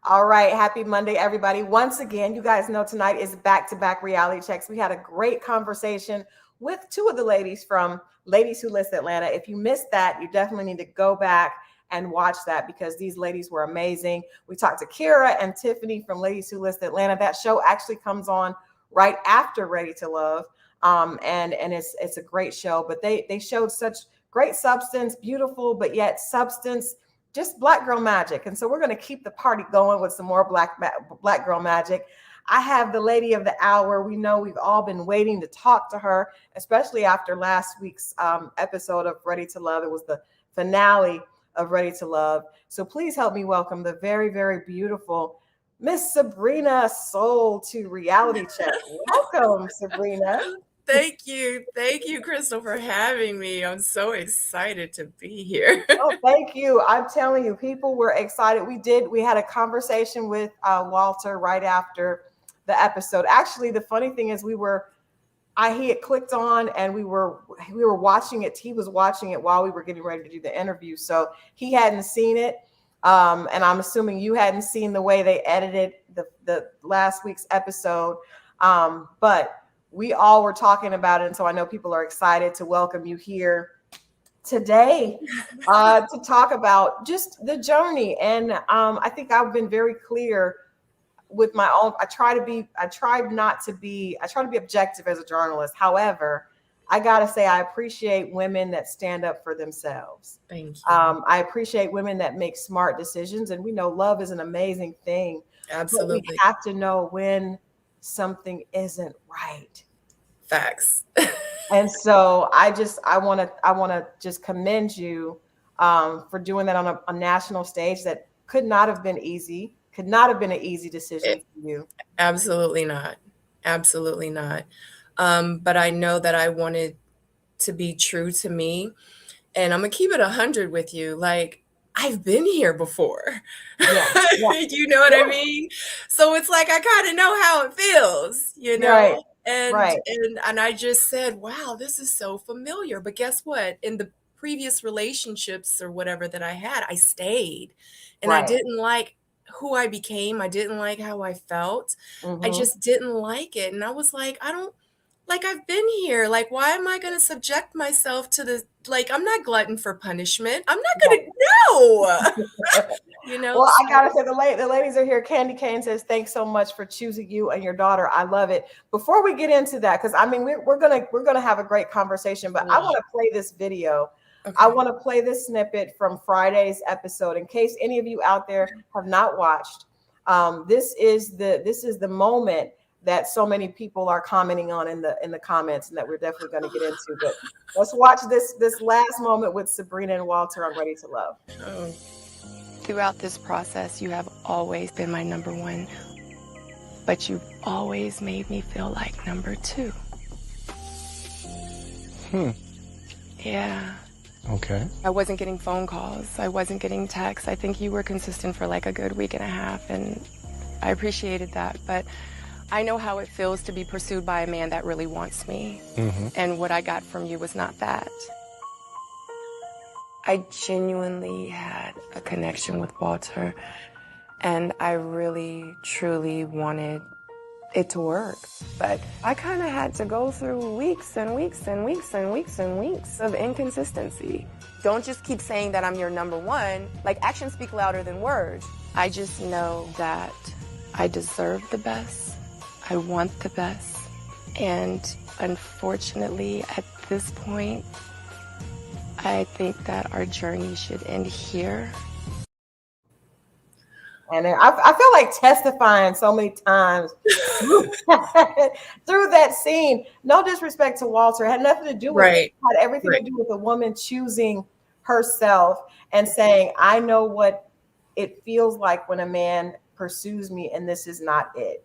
All right. Happy Monday, everybody. Once again, you guys know tonight is back-to-back reality checks. We had a great conversation with two of the ladies from Ladies Who List Atlanta. If you missed that, you definitely need to go back and watch that because these ladies were amazing. We talked to Kira and Tiffany from Ladies Who List Atlanta. That show actually comes on right after Ready to Love. And it's a great show, but they showed such great substance, beautiful, but yet substance, just black girl magic. And so we're going to keep the party going with some more black girl magic. I have the lady of the hour. We know we've all been waiting to talk to her, especially after last week's episode of Ready to Love. It was the finale of Ready to Love. So please help me welcome the very, very beautiful Miss Sabrina Soul to Reality Check. Welcome, Sabrina. Thank you, Crystal, for having me. I'm so excited to be here. Oh, thank you. I'm telling you, people were excited. We had a conversation with Walter right after the episode. Actually, the funny thing is he had clicked on and we were watching it. He was watching it while we were getting ready to do the interview. So he hadn't seen it. And I'm assuming you hadn't seen the way they edited the last week's episode. But we all were talking about it. And so I know people are excited to welcome you here today to talk about just the journey. And I think I've been very clear with my own. I try to be objective as a journalist. However, I got to say, I appreciate women that stand up for themselves. Thank you. I appreciate women that make smart decisions. And we know love is an amazing thing. Absolutely. But we have to know when something isn't right. Facts. And so I want to just commend you for doing that on a national stage. That could not have been easy. Could not have been an easy decision for you. Absolutely not. Absolutely not. But I know that I wanted to be true to me, and I'm gonna keep it 100 with you. Like, I've been here before. Yeah. You know what I mean? So it's like I kind of know how it feels, you know. Right. And I just said, wow, this is so familiar. But guess what? In the previous relationships or whatever that I had, I stayed, and I didn't like who I became. I didn't like how I felt. Mm-hmm. I just didn't like it. And I was like, I've been here. Like, why am I going to subject myself to the, like, I'm not glutton for punishment. I'm not going to, no. You know? Well, I got to say, the ladies are here. Candy Kane says, thanks so much for choosing you and your daughter. I love it. Before we get into that, because I mean, we're gonna have a great conversation, but I want to play this video. Okay. I want to play this snippet from Friday's episode in case any of you out there have not watched. This is the moment that so many people are commenting on in the comments, and that we're definitely going to get into. But let's watch this last moment with Sabrina and Walter on Ready to Love. Oh. Throughout this process, you have always been my number one, but you've always made me feel like number two. Yeah. Okay. I wasn't getting phone calls. I wasn't getting texts. I think you were consistent for like a good week and a half, and I appreciated that. But I know how it feels to be pursued by a man that really wants me. Mm-hmm. And what I got from you was not that. I genuinely had a connection with Walter, and I really, truly wanted it to work. But I kind of had to go through weeks and weeks and weeks and weeks and weeks of inconsistency. Don't just keep saying that I'm your number one. Like, actions speak louder than words. I just know that I deserve the best. I want the best. And unfortunately, at this point, I think that our journey should end here. And I feel like testifying so many times through that scene. No disrespect to Walter. It had nothing to do with it. It had everything to do with a woman choosing herself and saying, I know what it feels like when a man pursues me, and this is not it.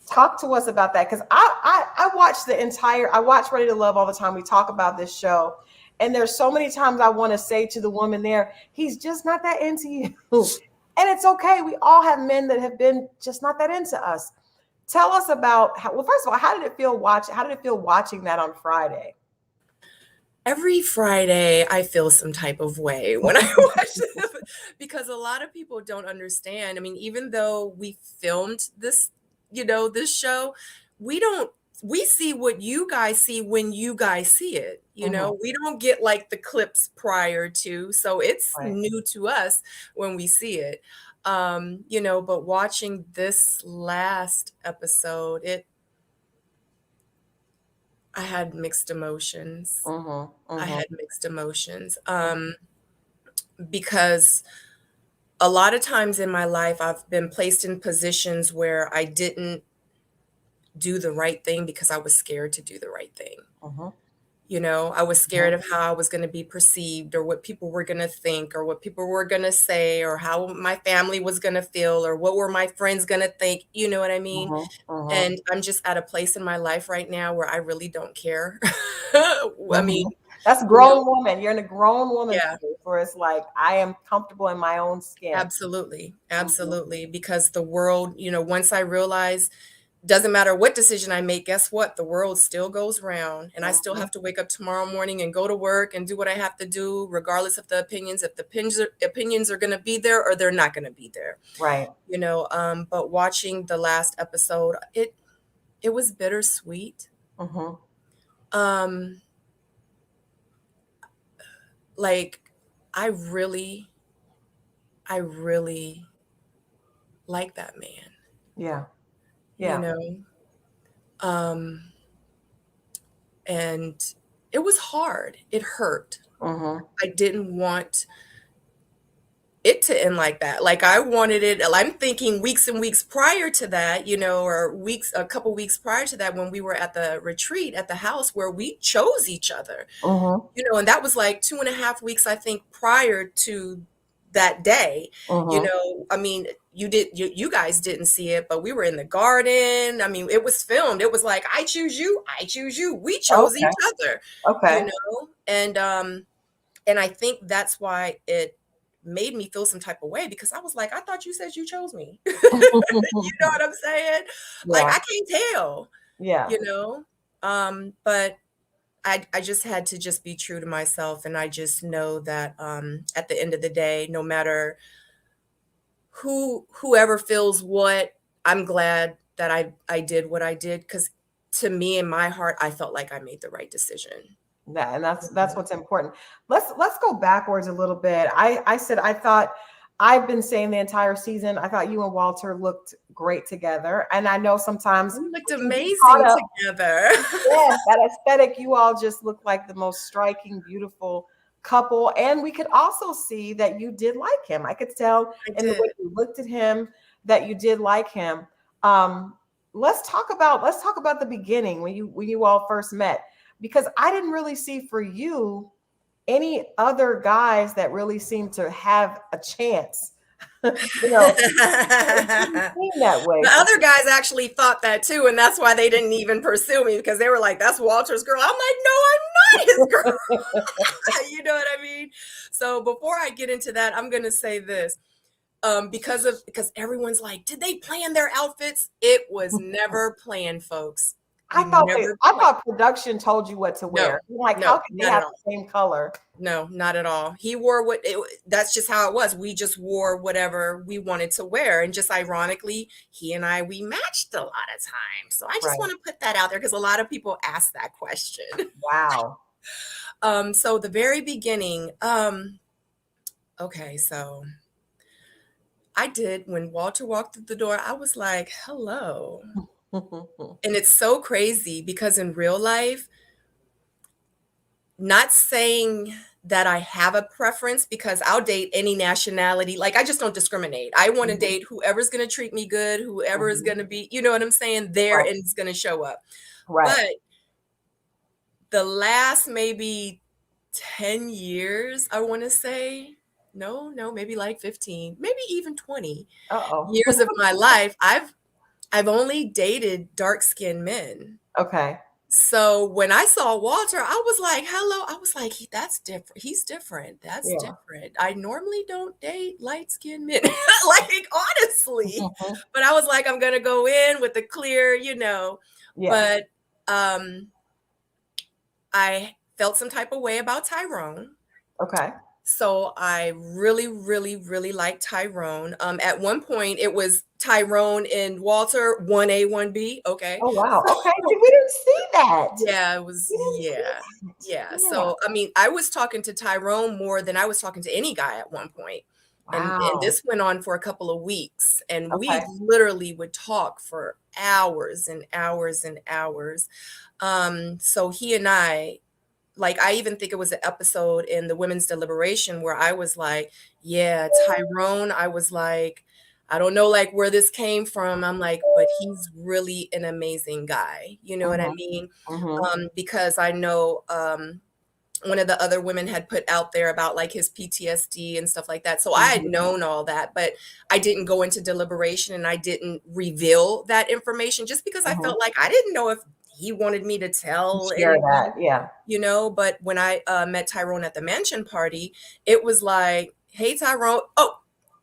Talk to us about that, because I watch Ready to Love all the time. We talk about this show. And there's so many times I want to say to the woman there, he's just not that into you. And it's okay. We all have men that have been just not that into us. Tell us about first of all, how did it feel watching that on Friday? Every Friday, I feel some type of way when I watch it. Because a lot of people don't understand. I mean, even though we filmed this, this show, we see what you guys see when you guys see it. We don't get like the clips prior to, so it's Right. new to us when we see it. But watching this last episode, I had mixed emotions. I had mixed emotions. Because a lot of times in my life, I've been placed in positions where I didn't do the right thing because I was scared to do the right thing. I was scared of how I was going to be perceived, or what people were going to think, or what people were going to say, or how my family was going to feel, or what were my friends going to think. You know what I mean? And I'm just at a place in my life right now where I really don't care. I mean, that's grown woman. You're in a grown woman Yeah. space where it's like, I am comfortable in my own skin. Absolutely. Absolutely. Because the world, once I realize, doesn't matter what decision I make, guess what? The world still goes round, and I still have to wake up tomorrow morning and go to work and do what I have to do, regardless of the opinions, if the opinions are going to be there or they're not going to be there. Right. But watching the last episode, it was bittersweet. Like, I really like that man. Yeah. And it was hard. It hurt. I didn't want it to end like that. Like, I wanted it. I'm thinking weeks and weeks prior to that, or a couple weeks prior to that, when we were at the retreat at the house where we chose each other, and that was like 2.5 weeks, I think, prior to that day. I mean, you guys didn't see it, but we were in the garden. I mean, it was filmed. It was like, I choose you, we chose each other. And I think that's why it made me feel some type of way, because I was like, I thought you said you chose me. You know what I'm saying? Like, I can't tell. But I just had to just be true to myself, and I just know that at the end of the day, no matter whoever feels what, I'm glad that I did what I did, because to me, in my heart, I felt like I made the right decision. And that's what's important. Let's go backwards a little bit. I said, I thought, I've been saying the entire season, I thought you and Walter looked great together. And I know sometimes we looked amazing together. Yes, that aesthetic, you all just look like the most striking, beautiful couple. And we could also see that you did like him. I could tell in the way you looked at him that you did like him. Let's talk about the beginning, when you all first met, because I didn't really see for you any other guys that really seemed to have a chance. That way. The other guys actually thought that too, and that's why they didn't even pursue me, because they were like, that's Walter's girl. I'm like, no, I'm not his girl. You know what I mean? So before I get into that, I'm gonna say this. Because everyone's like, did they plan their outfits? It was never planned, folks. I thought production told you what to wear. How can they have the same color? No, not at all. He wore that's just how it was. We just wore whatever we wanted to wear. And just ironically, he and we matched a lot of times. So I just want to put that out there, because a lot of people ask that question. Wow. So the very beginning, okay, so I did, when Walter walked through the door, I was like, hello. And it's so crazy, because in real life, not saying that I have a preference, because I'll date any nationality. Like, I just don't discriminate. I want to date whoever's going to treat me good, whoever is going to be, you know what I'm saying, there, and it's going to show up. But the last maybe 10 years, I want to say, no, maybe like 15, maybe even 20 years of my life, I've only dated dark-skinned men. Okay. So when I saw Walter, I was like, hello. I was like, that's different. He's different. That's different. I normally don't date light-skinned men, like, honestly. But I was like, I'm going to go in with the clear, But I felt some type of way about Tyrone. Okay. So I really, really, really liked Tyrone. At one point, it was Tyrone and Walter, 1A, 1B. Okay. Oh wow. Okay. See, we didn't see that. Yeah, it was, We didn't see yeah. that. Yeah. Yeah. So, I mean, I was talking to Tyrone more than I was talking to any guy at one point. And Wow. this went on for a couple of weeks, and we Okay. literally would talk for hours and hours and hours. So he and I, like, I even think it was an episode in the women's deliberation where I was like, yeah, Tyrone, I was like, I don't know like where this came from. I'm like, but he's really an amazing guy. You know what I Mhm. mean? Mhm. Because I know one of the other women had put out there about like his PTSD and stuff like that. So I had Mhm. known all that, but I didn't go into deliberation and I didn't reveal that information just because I Mhm. felt like I didn't know if he wanted me to You tell share anyone, that. Yeah. you know. But when I met Tyrone at the mansion party, it was like, hey, Tyrone. Oh,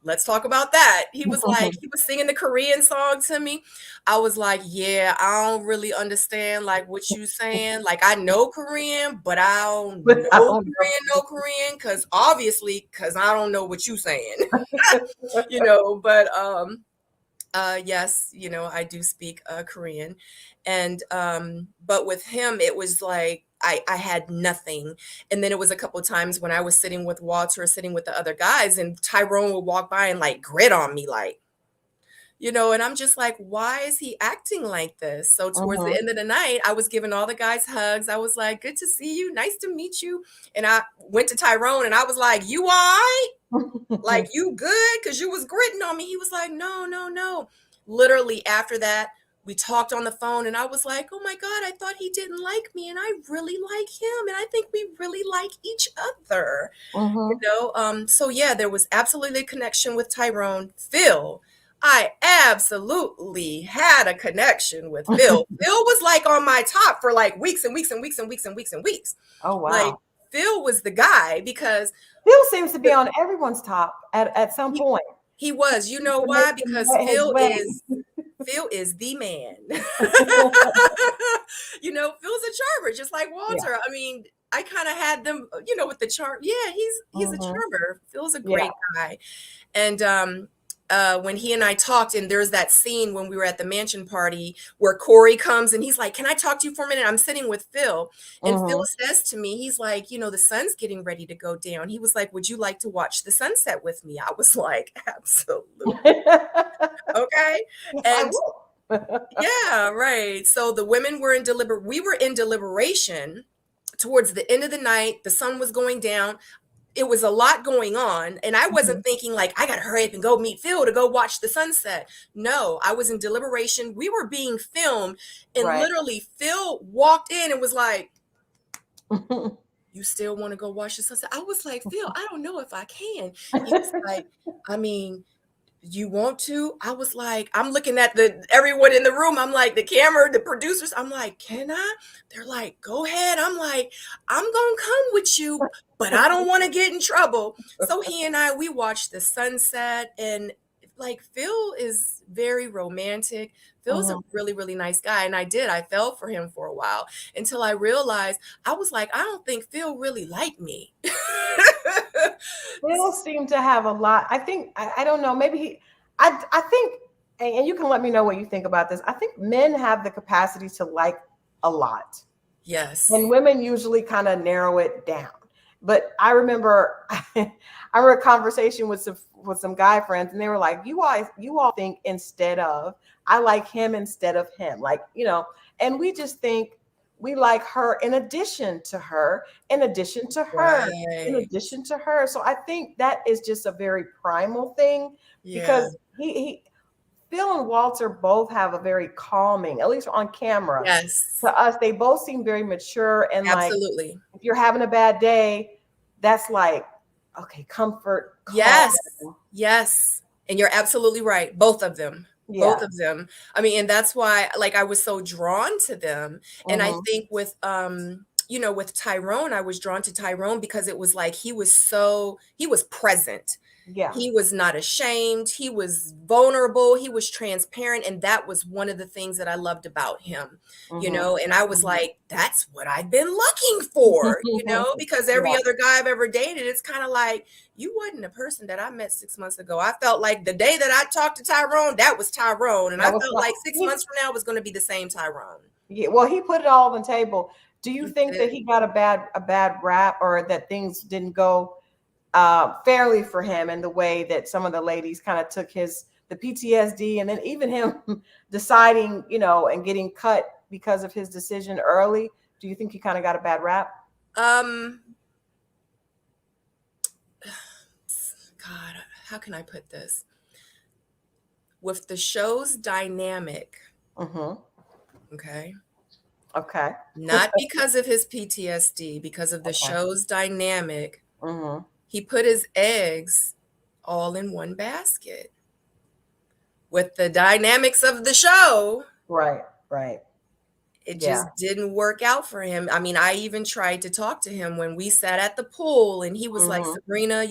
let's talk about that. He was like, he was singing the Korean song to me. I was like, yeah, I don't really understand like what you saying. Like I know Korean, but I don't But I know don't Korean, because obviously, because I don't know what you saying. know. You know. But yes, you know, I do speak Korean. And but with him it was like I had nothing. And then it was a couple of times when I was sitting with Walter or sitting with the other guys, and Tyrone would walk by and like grit on me, like, you know, and I'm just like, why is he acting like this? So towards the Mhm. end of the night, I was giving all the guys hugs. I was like, good to see you, nice to meet you. And I went to Tyrone and I was like, you all right? Like, you good? Because you was gritting on me. He was like, no, no, no. Literally after that, we talked on the phone and I was like, oh my God, I thought he didn't like me. And I really like him. And I think we really like each other. You Mhm. know? So yeah, there was absolutely a connection with Tyrone. Phil, I absolutely had a connection with Phil. Phil was like on my top for like weeks and weeks and weeks and weeks and weeks and weeks. Oh Like wow. Phil was the guy because Phil seems to be on everyone's top at some he point. he was. You know To make why? him Because get his way. Phil is the man. You know, Phil's a charmer, just like Yeah. Walter. I mean, I kind of had them, you know, with the charm. Yeah, he's a Mhm. charmer. Phil's a Yeah. great guy. And when he and I talked, and there's that scene when we were at the mansion party where Corey comes and he's like, can I talk to you for a minute? I'm sitting with Phil. And Phil Mhm. says to me, he's like, you know, the sun's getting ready to go down. He was like, would you like to watch the sunset with me? I was like, absolutely. Okay. Yes, I And will. yeah, right. So the women were we were in deliberation towards the end of the night. The sun was going down. It was a lot going on. And I wasn't Mhm. thinking like, I got to hurry up and go meet Phil to go watch the sunset. No, I was in deliberation. We were being filmed. And Right. literally, Phil walked in and was like, you still want to go watch the sunset? I was like, Phil, I don't know if I can. He was like, I mean, you want to? I was like, I'm looking at the everyone in the room. I'm like, the camera, the producers. I'm like, can I? They're like, go ahead. I'm like, I'm gonna come with you, but I don't want to get in trouble. So he and I, we watched the sunset, and like Phil is very romantic. Phil's a Mhm. really, really nice guy. And I fell for him for a while until I realized I was like, I don't think Phil really liked me. Phil seemed to have a lot. I think I don't know. Maybe I think, and you can let me know what you think about this. I think men have the capacity to like a lot, and Yes. women usually kind of narrow it down. But I remember, I remember a conversation with some guy friends, and they were like, you all think instead of I like him instead of him, like and we just think we like her in addition to her, in addition to her, in Right. addition to her. So I think that is just a very primal thing Yeah. because he Phil and Walter both have a very calming, at least on camera. Yes. To us, they both seem very mature and like Absolutely. if you're having a bad day, that's like, okay, comfort, calm. Yes. Yes. And you're absolutely right. Both of them. Both Yeah. of them. I mean, and that's why like I was so drawn to them. And I Hmm. think with you know, with Tyrone, I was drawn to Tyrone because it was like he was present. Yeah. He was not ashamed. He was vulnerable. He was transparent. And that was one of the things that I loved about him, and I was like, that's what I've been looking for, because every Yeah. other guy I've ever dated, it's kind of like, you wasn't a person that I met 6 months ago. I felt like the day that I talked to Tyrone, that was Tyrone. And I That was felt like 6 months from now was going to be the same Tyrone. Yeah, well, he put it all on the table. Do you He think that did. he got a bad rap, or that things didn't go fairly for him in the way that some of the ladies kind of took the PTSD, and then even him deciding, and getting cut because of his decision early? Do you think he kind of got a bad rap? God, how can I put this? With the show's dynamic, okay? Okay. Not because of his PTSD, because of the Okay. show's dynamic, he put his eggs all in one basket. With the dynamics of the show, Right. it Yeah. just didn't work out for him. I mean, I even tried to talk to him when we sat at the pool, and he was like, Sabrina,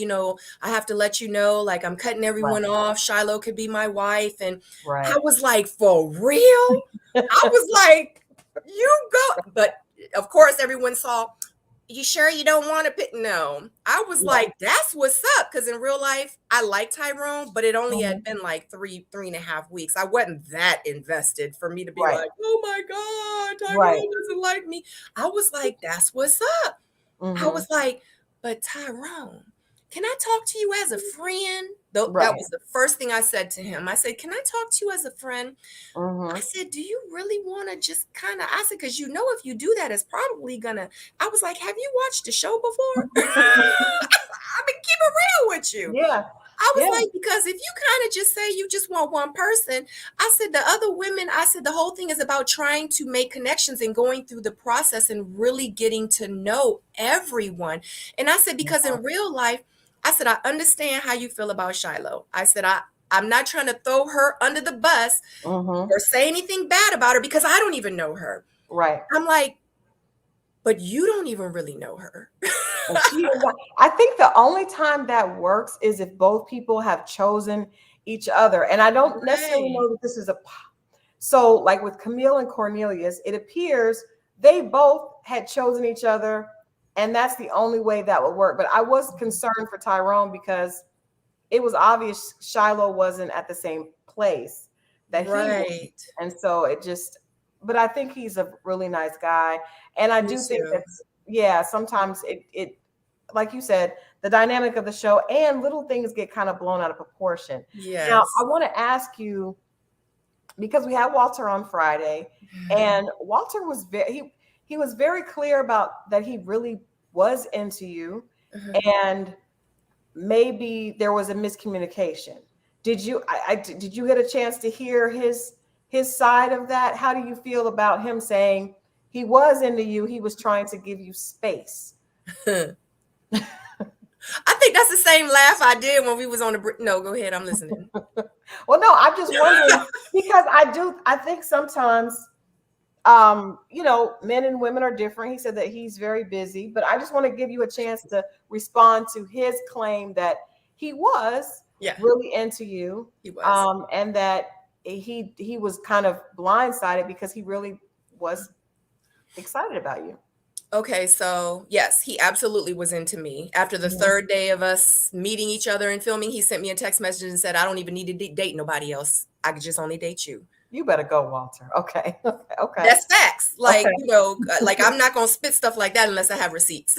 I have to let you know, like, I'm cutting everyone off. Shiloh could be my wife. And Right. I was like, for real? I was like, you go. But of course, everyone saw, you sure you don't want to pick? No. I was like, that's what's up. Because in real life, I like Tyrone, but it only had been like 3.5 weeks. I wasn't that invested for me to be like, oh my God, Tyrone doesn't like me. I was like, that's what's up. I was like, but Tyrone, can I talk to you as a friend? That was the first thing I said to him. I said, can I talk to you as a friend? I said, do you really want to just kind of, I said, because if you do that, it's probably gonna, I was like, have you watched the show before? I mean, keep it real with you. Yeah. I was like, because if you kind of just say you just want one person, I said, the other women, I said, the whole thing is about trying to make connections and going through the process and really getting to know everyone. And I said, because in real life, I said, I understand how you feel about Shiloh. I said, I'm not trying to throw her under the bus or say anything bad about her because I don't even know her. Right. I'm like, but you don't even really know her. I think the only time that works is if both people have chosen each other. And I don't necessarily know that this is so like with Camille and Cornelius, it appears they both had chosen each other, and that's the only way that would work. But I was concerned for Tyrone because it was obvious Shiloh wasn't at the same place that he was. And so it just, but I think he's a really nice guy. And I do think that, sometimes it, like you said, the dynamic of the show and little things get kind of blown out of proportion. Yes. Now, I want to ask you, because we had Walter on Friday, and Walter was he was very clear about that he really was into you, and maybe there was a miscommunication. Did you did you get a chance to hear his side of that? How do you feel about him saying he was into you, he was trying to give you space? I think that's the same laugh I did when we was on the no, go ahead, I'm listening. Well, no, I'm just wondering because I think sometimes men and women are different. He said that he's very busy, but I just want to give you a chance to respond to his claim that he was really into you. He was. And that he was kind of blindsided because he really was excited about you. Okay, so yes, he absolutely was into me. After the third day of us meeting each other and filming, he sent me a text message and said, I don't even need to date nobody else. I could just only date you. You better go, Walter. Okay. Okay. That's facts. Like, like I'm not going to spit stuff like that unless I have receipts.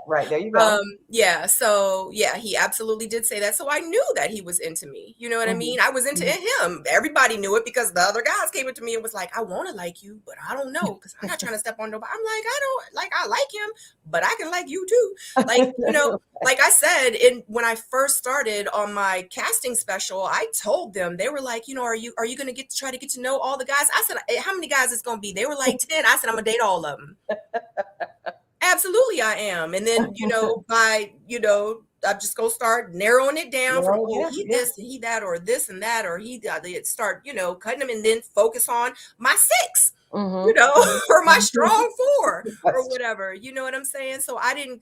Right. There you go. Yeah. So yeah, he absolutely did say that. So I knew that he was into me. You know what I mean? I was into him. Everybody knew it because the other guys came up to me and was like, I want to like you, but I don't know. Cause I'm not trying to step on nobody. I'm like, I like him, but I can like you too. Like, like I said, when I first started on my casting special, I told them, they were like, are you going to try to get to know all the guys? I said, how many guys it's going to be? They were like 10. I said, I'm going to date all of them. Absolutely, I am. And then, I'm just going to start narrowing it down from, he this and he that, or this and that, or he start, cutting them and then focus on my 6. Or my strong 4 or whatever, you know what I'm saying? So I did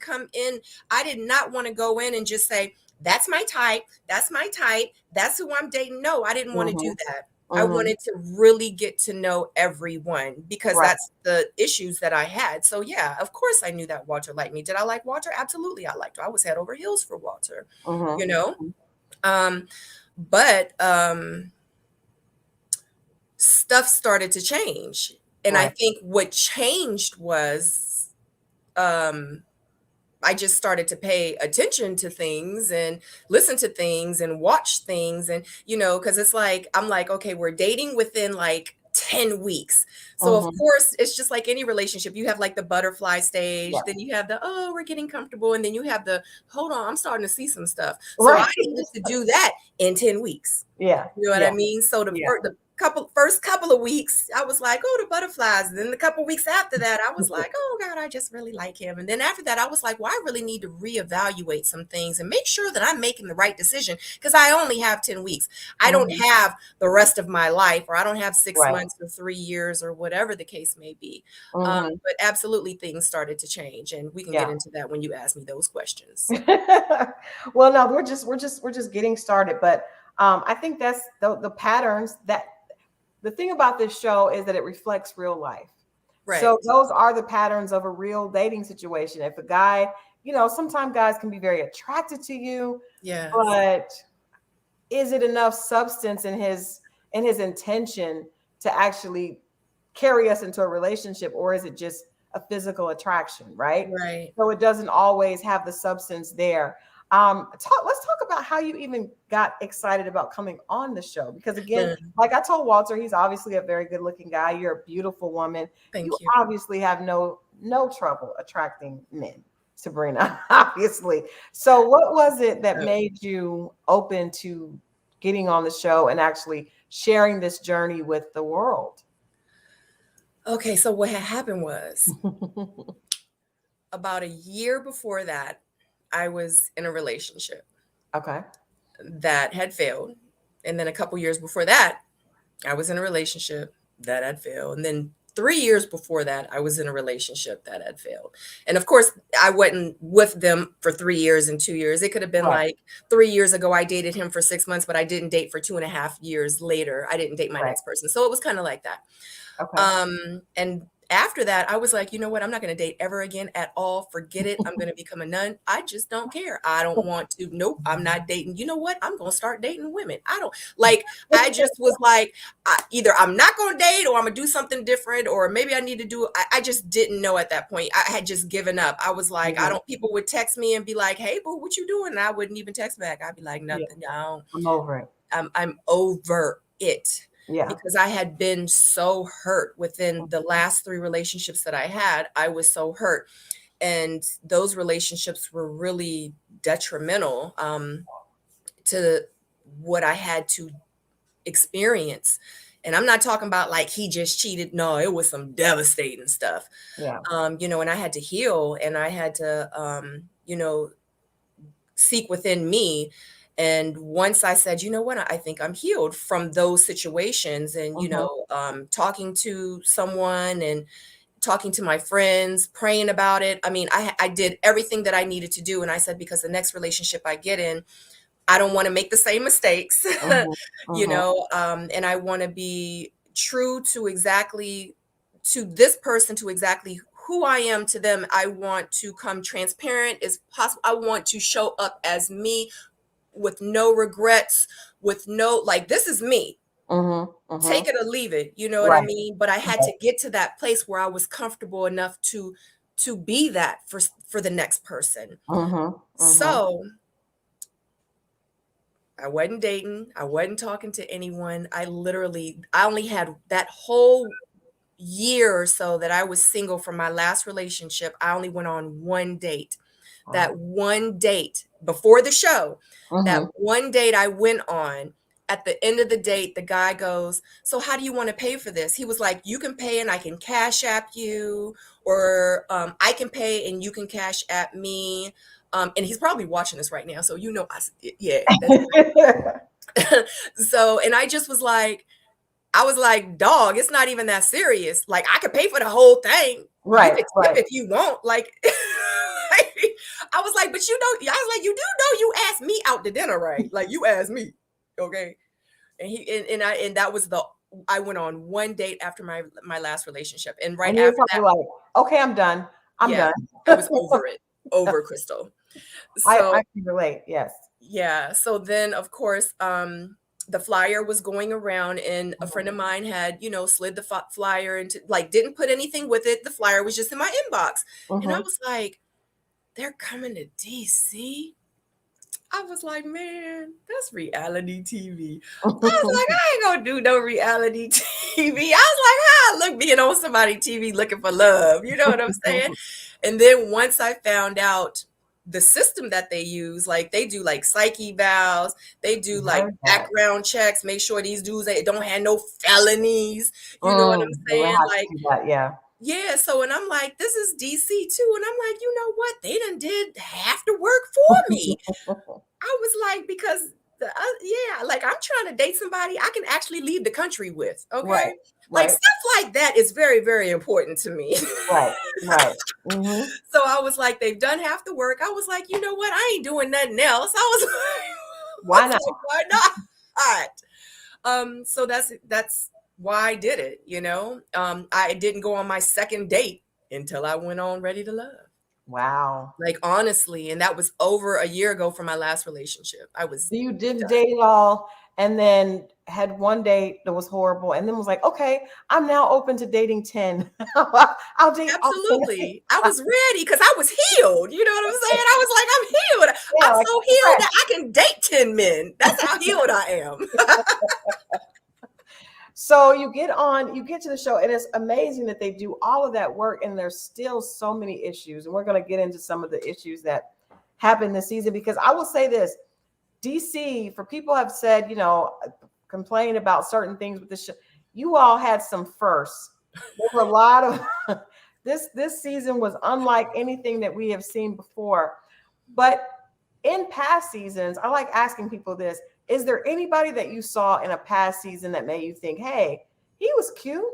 not want to go in and just say, that's my type. That's my type. That's who I'm dating. No, I didn't want to do that. I wanted to really get to know everyone because Right. that's the issues that I had. So yeah, of course I knew that Walter liked me. Did I like Walter? Absolutely, I liked him. I was head over heels for Walter, you know? But stuff started to change. And I Right. think what changed was I just started to pay attention to things and listen to things and watch things. And, because it's like, I'm like, okay, we're dating within like 10 weeks. So, of course, it's just like any relationship. You have like the butterfly stage, Yeah. then you have the, oh, we're getting comfortable. And then you have the, hold on, I'm starting to see some stuff. So, Right. I needed to do that in 10 weeks. Yeah. You know what Yeah. I mean? So, the Yeah. first couple of weeks, I was like, oh, the butterflies. And then the couple weeks after that, I was like, oh God, I just really like him. And then after that, I was like, well, I really need to reevaluate some things and make sure that I'm making the right decision because I only have 10 weeks. I don't have the rest of my life, or I don't have 6 Right. months or 3 years or whatever the case may be. Mhm. But absolutely things started to change, and we can get Yeah. into that when you ask me those questions. Well, no, we're just getting started, but I think that's the patterns that the thing about this show is that it reflects real life. Right. So those are the patterns of a real dating situation. If a guy, sometimes guys can be very attracted to you, Yes. but is it enough substance in his intention to actually carry us into a relationship, or is it just a physical attraction, right? Right. So it doesn't always have the substance there. Let's talk about how you even got excited about coming on the show, because again, like I told Walter, he's obviously a very good looking guy. You're a beautiful woman. Thank You you. obviously have no trouble attracting men, Sabrina, obviously. So what was it that made you open to getting on the show and actually sharing this journey with the world? Okay, so what had happened was about a year before that, I was in a relationship Okay. that had failed. And then a couple years before that, I was in a relationship that had failed. And then 3 years before that, I was in a relationship that had failed. And of course, I wasn't with them for 3 years and 2 years. It could have been Right. like 3 years ago, I dated him for 6 months, but I didn't date for 2.5 years later. I didn't date my Right. next person. So it was kind of like that. Okay. And after that, I was like, you know what? I'm not going to date ever again at all. Forget it. I'm going to become a nun. I just don't care. I don't want to. Nope. I'm not dating. You know what? I'm going to start dating women. I don't like, I just was like, either I'm not going to date or I'm going to do something different, or maybe I need to do, I just didn't know at that point. I had just given up. I was like, people would text me and be like, hey, boo, what you doing? And I wouldn't even text back. I'd be like, nothing. I'm over it. I'm over it. Yeah. Because I had been so hurt within the last 3 relationships that I had. I was so hurt. And those relationships were really detrimental to what I had to experience. And I'm not talking about like he just cheated. No, it was some devastating stuff. Yeah. And I had to heal, and I had to, seek within me. And once I said, you know what, I think I'm healed from those situations, and, talking to someone and talking to my friends, praying about it. I mean, I did everything that I needed to do. And I said, because the next relationship I get in, I don't want to make the same mistakes, and I want to be true to this person, to exactly who I am to them. I want to come transparent as possible. I want to show up as me with no regrets, with no, like, this is me. Take it or leave it. You know what I mean? But I had to get to that place where I was comfortable enough to be that for the next person. So I wasn't dating. I wasn't talking to anyone. I only had that whole year or so that I was single from my last relationship. I only went on one date. That one date before the show, that one date I went on, at the end of the date, the guy goes, so how do you want to pay for this? He was like, you can pay and I can cash app you, or I can pay and you can cash app me. And he's probably watching this right now. So, yeah. So, and I just was like, dog, it's not even that serious. Like, I could pay for the whole thing. Right. You can tip if you want. Like, I was like, but you know, I was like, you do know you asked me out to dinner, right? Like you asked me, okay? And that was I went on one date after my last relationship, and right And you were after that, probably like, okay, I'm done. I'm yeah, done. I was over Crystal. So I can relate. Yes. yeah, so then of course, the flyer was going around, and a friend of mine had, slid the flyer into, like, didn't put anything with it. The flyer was just in my inbox, and I Mm-hmm. was like, they're coming to DC. I was like, man, that's reality TV. I was like, I ain't gonna do no reality TV. I was like, look, being on somebody TV looking for love. You know what I'm saying? And then once I found out the system that they use, like they do like psych evals, they do like Heard that. background checks, make sure these dudes, they don't have no felonies. You know what I'm They will saying? have to Like, do that, yeah. yeah, so, and I'm like, this is DC too. And I'm like, you know what? They done did half the work for me. I was like, because yeah, like I'm trying to date somebody I can actually leave the country with. Okay. Right, Like right, stuff like that is very, very important to me. right, right. Mm-hmm. So I was like, they've done half the work. I was like, you know what? I ain't doing nothing else. I was Why not? like, why not? So that's why I did it, I didn't go on my second date until I went on Ready to Love. Wow. Like, honestly, and that was over a year ago from my last relationship. I was So you didn't done. date at all, and then had one date that was horrible, and then was like, okay, I'm now open to dating 10. I'll date all 10. Absolutely. I was ready because I was healed. You know what I'm saying? I was like, I'm healed. Yeah, I'm like so healed that I can date 10 men. That's how healed I am. So you get to the show, and it's amazing that they do all of that work, and there's still so many issues. And we're going to get into some of the issues that happened this season, because I will say this, DC, for people have said, complain about certain things with the show. You all had some firsts. There were a lot of this season was unlike anything that we have seen before. But in past seasons, I like asking people this. Is there anybody that you saw in a past season that made you think, hey, he was cute?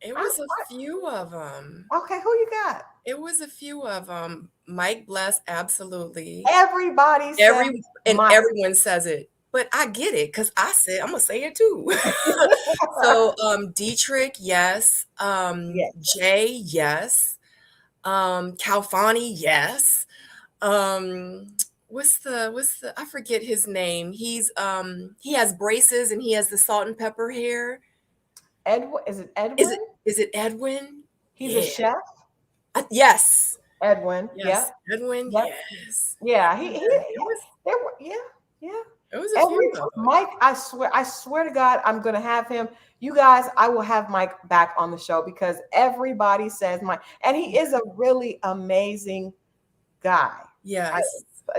It was a few of them. Okay, who you got? It was a few of them. Mike Bless, absolutely. Everybody says Mike. Everyone says it. But I get it because I'm gonna say it too. So Dietrich, yes. Yes. Jay, yes. Calfani, yes. What's the I forget his name. He's he has braces and he has the salt and pepper hair. Edwin, is it Edwin? Is it Edwin? He's a chef. Yes. Edwin. Yes. Yeah. Edwin. Yep. Yes. Yeah. It was a few of them. Mike, I swear to God, I'm gonna have him. You guys, I will have Mike back on the show because everybody says Mike, and he is a really amazing guy. Yes.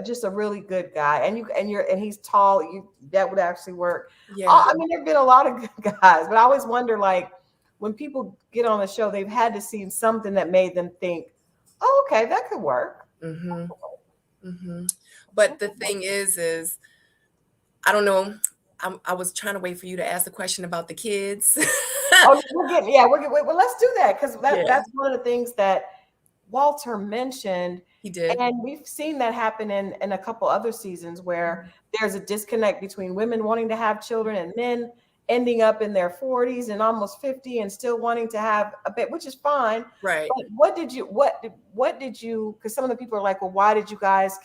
Just a really good guy, and he's tall. That would actually work. Yeah. I mean, there've been a lot of good guys, but I always wonder, like, when people get on the show, they've had to see something that made them think, "Oh, okay, that could work." Mm-hmm. Mm-hmm. But the thing is, I don't know. I was trying to wait for you to ask the question about the kids. Well, let's do that because that's one of the things that Walter mentioned. He did. And we've seen that happen in a couple other seasons where there's a disconnect between women wanting to have children and men ending up in their 40s and almost 50 and still wanting to have a bit, which is fine. Right. But what did you, because some of the people are like, well, why did you guys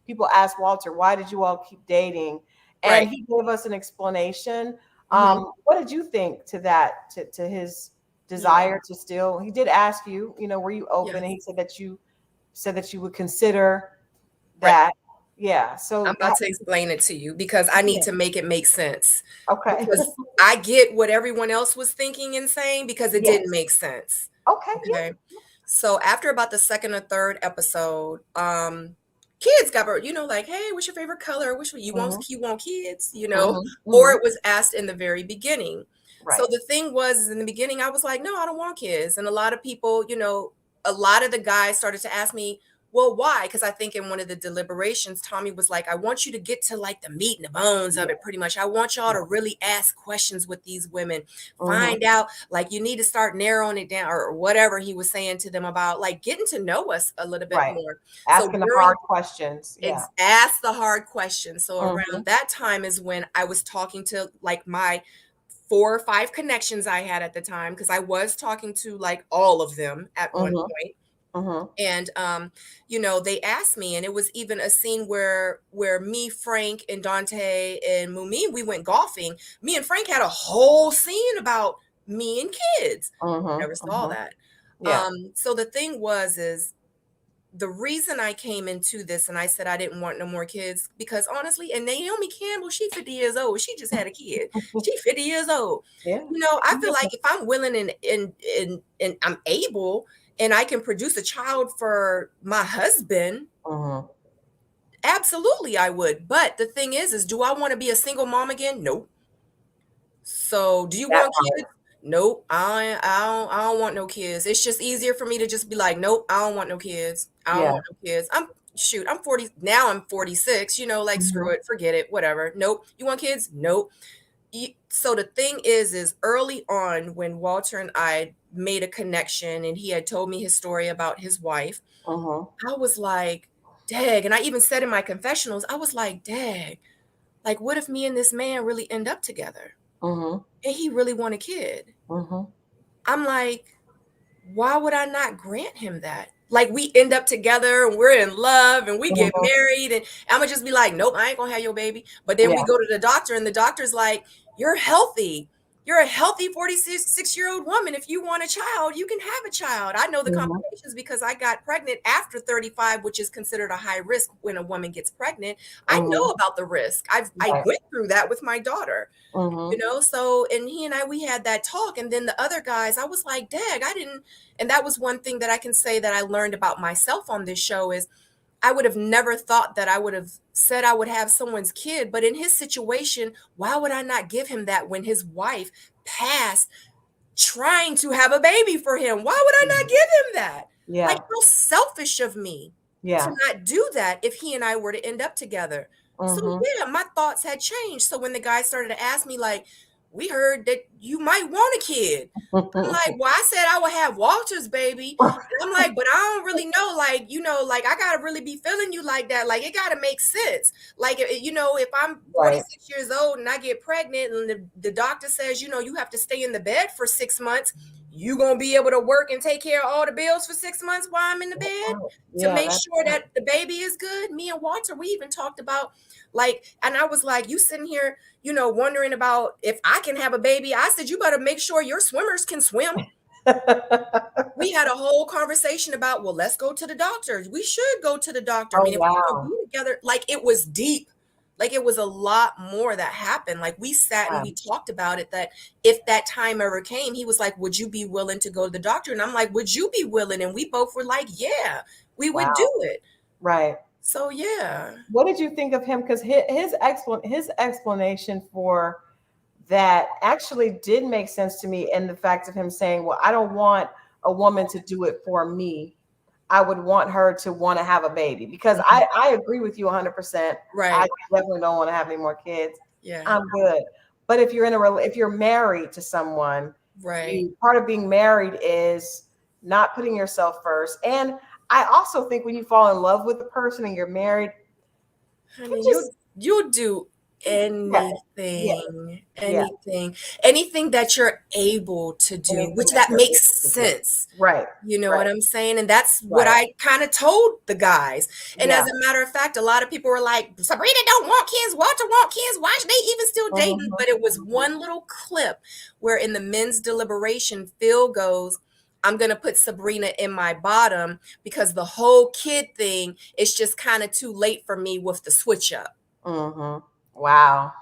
people ask Walter, why did you all keep dating? And he gave us an explanation. What did you think to that, to his desire to still, he did ask you, were you open? Yes. And he said that you would consider that. Right. Yeah. So I'm about to explain it to you because I need to make it make sense. Okay. Because I get what everyone else was thinking and saying because it didn't make sense. Okay. Yeah. So after about the second or third episode, kids got, like, hey, what's your favorite color? You want kids, or it was asked in the very beginning. Right. So the thing was, in the beginning, I was like, no, I don't want kids. And a lot of people, a lot of the guys started to ask me, Well, why? Because I think in one of the deliberations, Tommy was like, I want you to get to like the meat and the bones of it pretty much. I want y'all to really ask questions with these women, find out, like you need to start narrowing it down or whatever he was saying to them about like getting to know us a little bit more. So Asking the hard questions. Yeah. ask the hard questions. So around that time is when I was talking to like my 4 or 5 connections I had at the time, because I was talking to like all of them at one point. And you know, they asked me, and it was even a scene where me, Frank, and Dante and Mumi, we went golfing. Me and Frank had a whole scene about me and kids. Never saw that. Yeah. So the thing is the reason I came into this and I said I didn't want no more kids, because honestly, and Naomi Campbell, she 50 years old. She just had a kid. She 50 years old. Yeah. You know, I feel like if I'm willing and I'm able and I can produce a child for my husband, absolutely I would. But the thing is do I want to be a single mom again? Nope. So do you want kids? Nope. I don't want no kids. It's just easier for me to just be like, nope, I don't want no kids. I don't want no kids. I'm 40 now. I'm 46, you know, like screw it, forget it, whatever. Nope. You want kids? Nope. So the thing is early on when Walter and I made a connection and he had told me his story about his wife, I was like, dag. And I even said in my confessionals, I was like, dag, like what if me and this man really end up together? And he really want a kid. I'm like, why would I not grant him that? Like we end up together and we're in love and we get married and I'm gonna just be like, nope, I ain't gonna have your baby. But then we go to the doctor and the doctor's like, you're healthy. You're a healthy 46-year-old woman. If you want a child, you can have a child. I know the complications because I got pregnant after 35, which is considered a high risk when a woman gets pregnant. I know about the risk. I went through that with my daughter, you know? So, and he and I, we had that talk. And then the other guys, I was like, dag, I didn't. And that was one thing that I can say that I learned about myself on this show is I would have never thought that I would have said I would have someone's kid, but in his situation, why would I not give him that when his wife passed trying to have a baby for him? Why would I not give him that? Like, how selfish of me to not do that if he and I were to end up together. So yeah, my thoughts had changed. So when the guy started to ask me like, we heard that you might want a kid. I'm like, well, I said I would have Walter's baby. And I'm like, but I don't really know, like, you know, like I gotta really be feeling you like that. Like it gotta make sense. Like, you know, if I'm 46 years old and I get pregnant and the doctor says, you know, you have to stay in the bed for 6 months, you gonna be able to work and take care of all the bills for 6 months while I'm in the bed to make sure that the baby is good. Me and Walter, we even talked about like, and I was like, you sitting here, you know, wondering about if I can have a baby. I said, you better make sure your swimmers can swim. We had a whole conversation about, well, let's go to the doctor. We should go to the doctor. I mean, if we're gonna be together, like it was deep. Like it was a lot more that happened. Like we sat and we talked about it, that if that time ever came, he was like, would you be willing to go to the doctor? And I'm like, would you be willing? And we both were like, yeah, we would do it. Right. So yeah. What did you think of him? Because his explanation for that actually did make sense to me, in the fact of him saying, well, I don't want a woman to do it for me. I would want her to want to have a baby, because I agree with you 100%. Right. I definitely don't want to have any more kids. Yeah. I'm good. But if you're if you're married to someone, right, part of being married is not putting yourself first. And I also think when you fall in love with a person and you're married, honey, you'll do anything, anything that you're able to do, which that makes sense. Right. You know what I'm saying? And that's what I kind of told the guys. And as a matter of fact, a lot of people were like, Sabrina don't want kids, Walter want kids, why should they even still dating? But it was one little clip where in the men's deliberation, Phil goes, I'm going to put Sabrina in my bottom because the whole kid thing is just kind of too late for me with the switch up. Wow.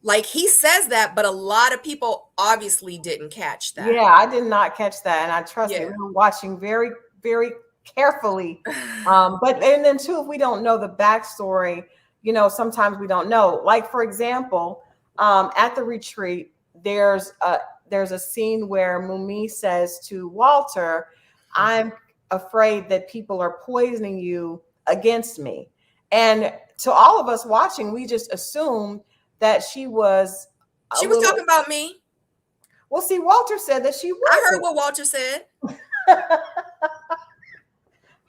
Like he says that, but a lot of people obviously didn't catch that. Yeah, I did not catch that. And I trust me, we were watching very, very carefully. But and then too, if we don't know the backstory, you know, sometimes we don't know. Like, for example, at the retreat, there's a scene where Mumi says to Walter, I'm afraid that people are poisoning you against me. And to all of us watching, we just assumed that she was a She was little. talking about me. Well, see, Walter said that she I heard wasn't. what Walter said.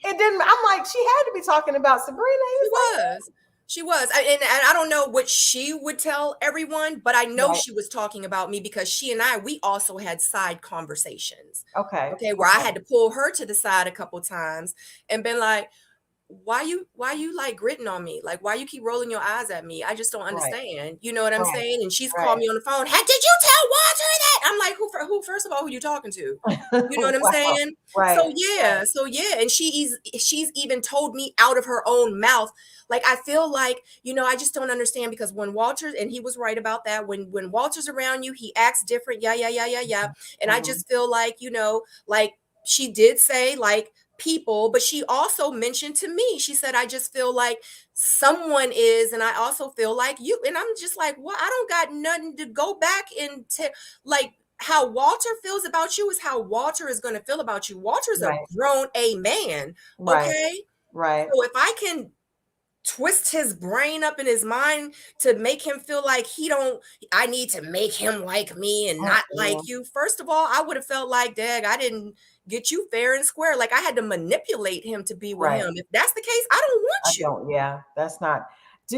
It didn't. I'm like, she had to be talking about Sabrina. He She was was. She was. And I don't know what she would tell everyone, but I know like, she was talking about me because she and I, we also had side conversations. right. Okay. Okay, where I had to pull her to the side a couple times and been like, why you like gritting on me? Like, why you keep rolling your eyes at me? I just don't Right. understand. You know what I'm Right. saying? And she's called Right. me on the phone. Hey, did you tell Walter that? I'm like, who first of all, who you talking to? You know what I'm Wow. saying? Right. So yeah, and she's even told me out of her own mouth. Like, I feel like, I just don't understand, because when Walter, and he was right about that, when Walter's around you, he acts different. Yeah, yeah, yeah, yeah, yeah. And I Mhm. just feel like, like she did say, like, people, but she also mentioned to me, she said, I just feel like someone is, and I also feel like you. And I'm just like, well, I don't got nothing to go back and like, how Walter feels about you is how Walter is going to feel about you. Walter's a Right. grown a man. Right. Okay. Right. So if I can twist his brain up in his mind to make him feel like I need to make him like me and not like Mm-mm. you. First of all, I would have felt like, dag, I didn't get you fair and square. Like, I had to manipulate him to be with Right. him. If that's the case, I don't I want you. don't. Yeah, that's not.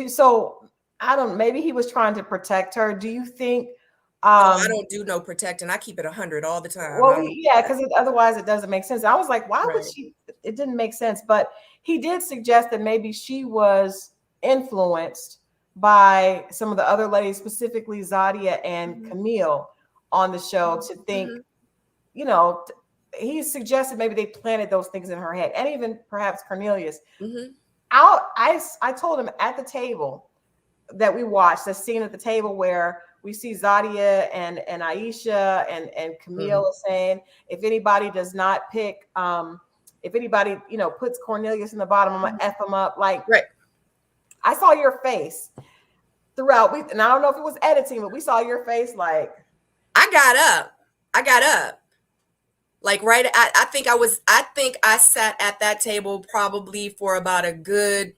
So I don't. Maybe he was trying to protect her. Do you think? Oh, I Um. don't do no protecting. I keep it 100 all the time. I Well, don't do yeah, that. because otherwise it doesn't make sense. I was like, why would Right. she? It didn't make sense. But he did suggest that maybe she was influenced by some of the other ladies, specifically Zadia and Mhm. Camille, on the show to think, Mhm. you know, he suggested maybe they planted those things in her head, and even perhaps Cornelius. Mhm. I told him at the table that we watched, the scene at the table where we see Zadia and Aisha and Camille Mhm. is saying, if anybody does not pick, if anybody, puts Cornelius in the bottom, I'm gonna Mhm. F them up. Like, Right. I saw your face throughout. And I don't know if it was editing, but we saw your face like, I got up. I got up. Like, right, I think I sat at that table probably for about a good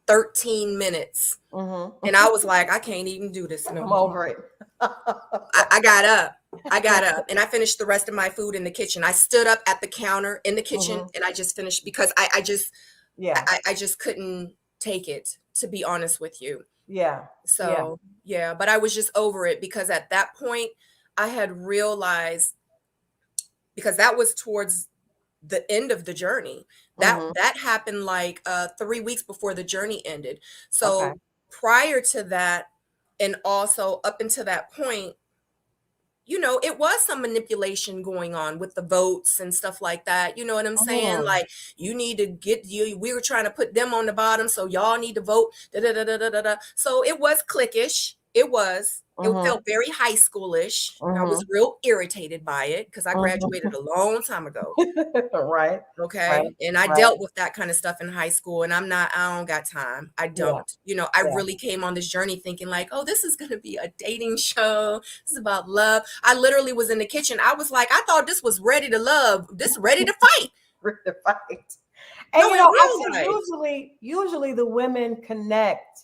13 minutes. And I was like, I can't even do this no I'm more. over it. I got up. I got up and I finished the rest of my food in the kitchen. I stood up at the counter in the kitchen Mhm. and I just finished because I just Yeah, I just couldn't take it, to be honest with you. yeah, yeah. So yeah, but I was just over it because at that point I had realized, because that was towards the end of the journey. That Hmm. that happened like 3 weeks before the journey ended. Okay. So prior to that, and also up until that point, it was some manipulation going on with the votes and stuff like that. You know what I'm saying? Mhm. Like, you need to get you. We were trying to put them on the bottom, so y'all need to vote. Da, da, da, da, da, da, da. So it was cliquish. It was. It Mhm. felt very high schoolish. I was Mhm. real irritated by it because I graduated Mhm. a long time ago. Right. Right. Okay. And I Right. dealt with that kind of stuff in high school, and I don't got time. I Yeah. don't. I Yeah. really came on this journey thinking like, oh, this is going to be a dating show. This is about love. I literally was in the kitchen. I was like, I thought this was ready to love, this ready to fight. The fight. And No, in I real say life. usually the women connect.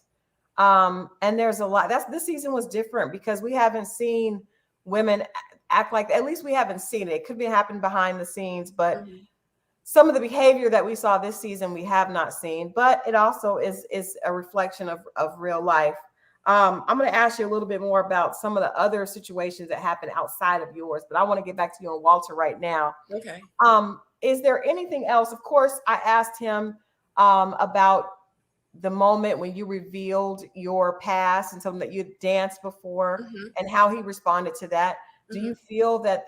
And there's a lot. This season was different because we haven't seen women act like, at least we haven't seen it. It could be happening behind the scenes, but Mhm. some of the behavior that we saw this season we have not seen. But it also is a reflection of real life. I'm going to ask you a little bit more about some of the other situations that happen outside of yours, but I want to get back to you and Walter right now. Okay. Is there anything else? Of course, I asked him about the moment when you revealed your past and something that you danced before, Hmm. and how he responded to that. Do Hmm. you feel that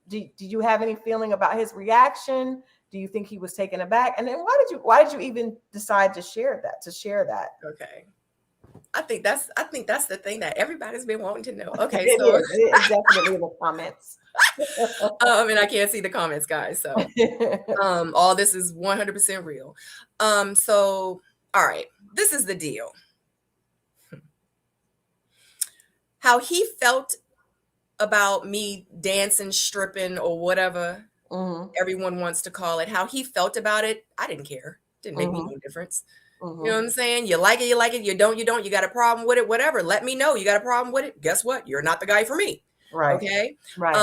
did you have any feeling about his reaction? Do you think he was taken aback? And then why did you even decide to share that? Okay. I think that's the thing that everybody's been wanting to know. Okay, It so is. It is definitely in the comments. and I can't see the comments, guys. So all this is 100% real. So all right, this is the deal. How he felt about me dancing, stripping, or whatever, everyone wants to call it. How he felt about it, I didn't care. Didn't make me no difference. You know what I'm saying? You like it, you like it. You don't, you don't. You got a problem with it, whatever. Let me know. You got a problem with it. Guess what? You're not the guy for me. Right. Okay. Right.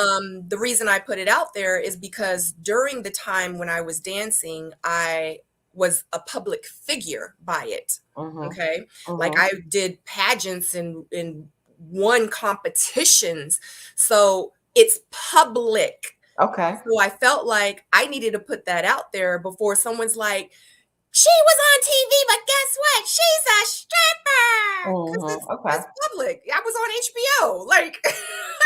The reason I put it out there is because during the time when I was dancing, I was a public figure by it. Okay. Like I did pageants and won competitions. So it's public. Okay. So I felt like I needed to put that out there before someone's like, she was on TV, but guess what? She's a stripper. Because Okay. it's public. I was on HBO. Like,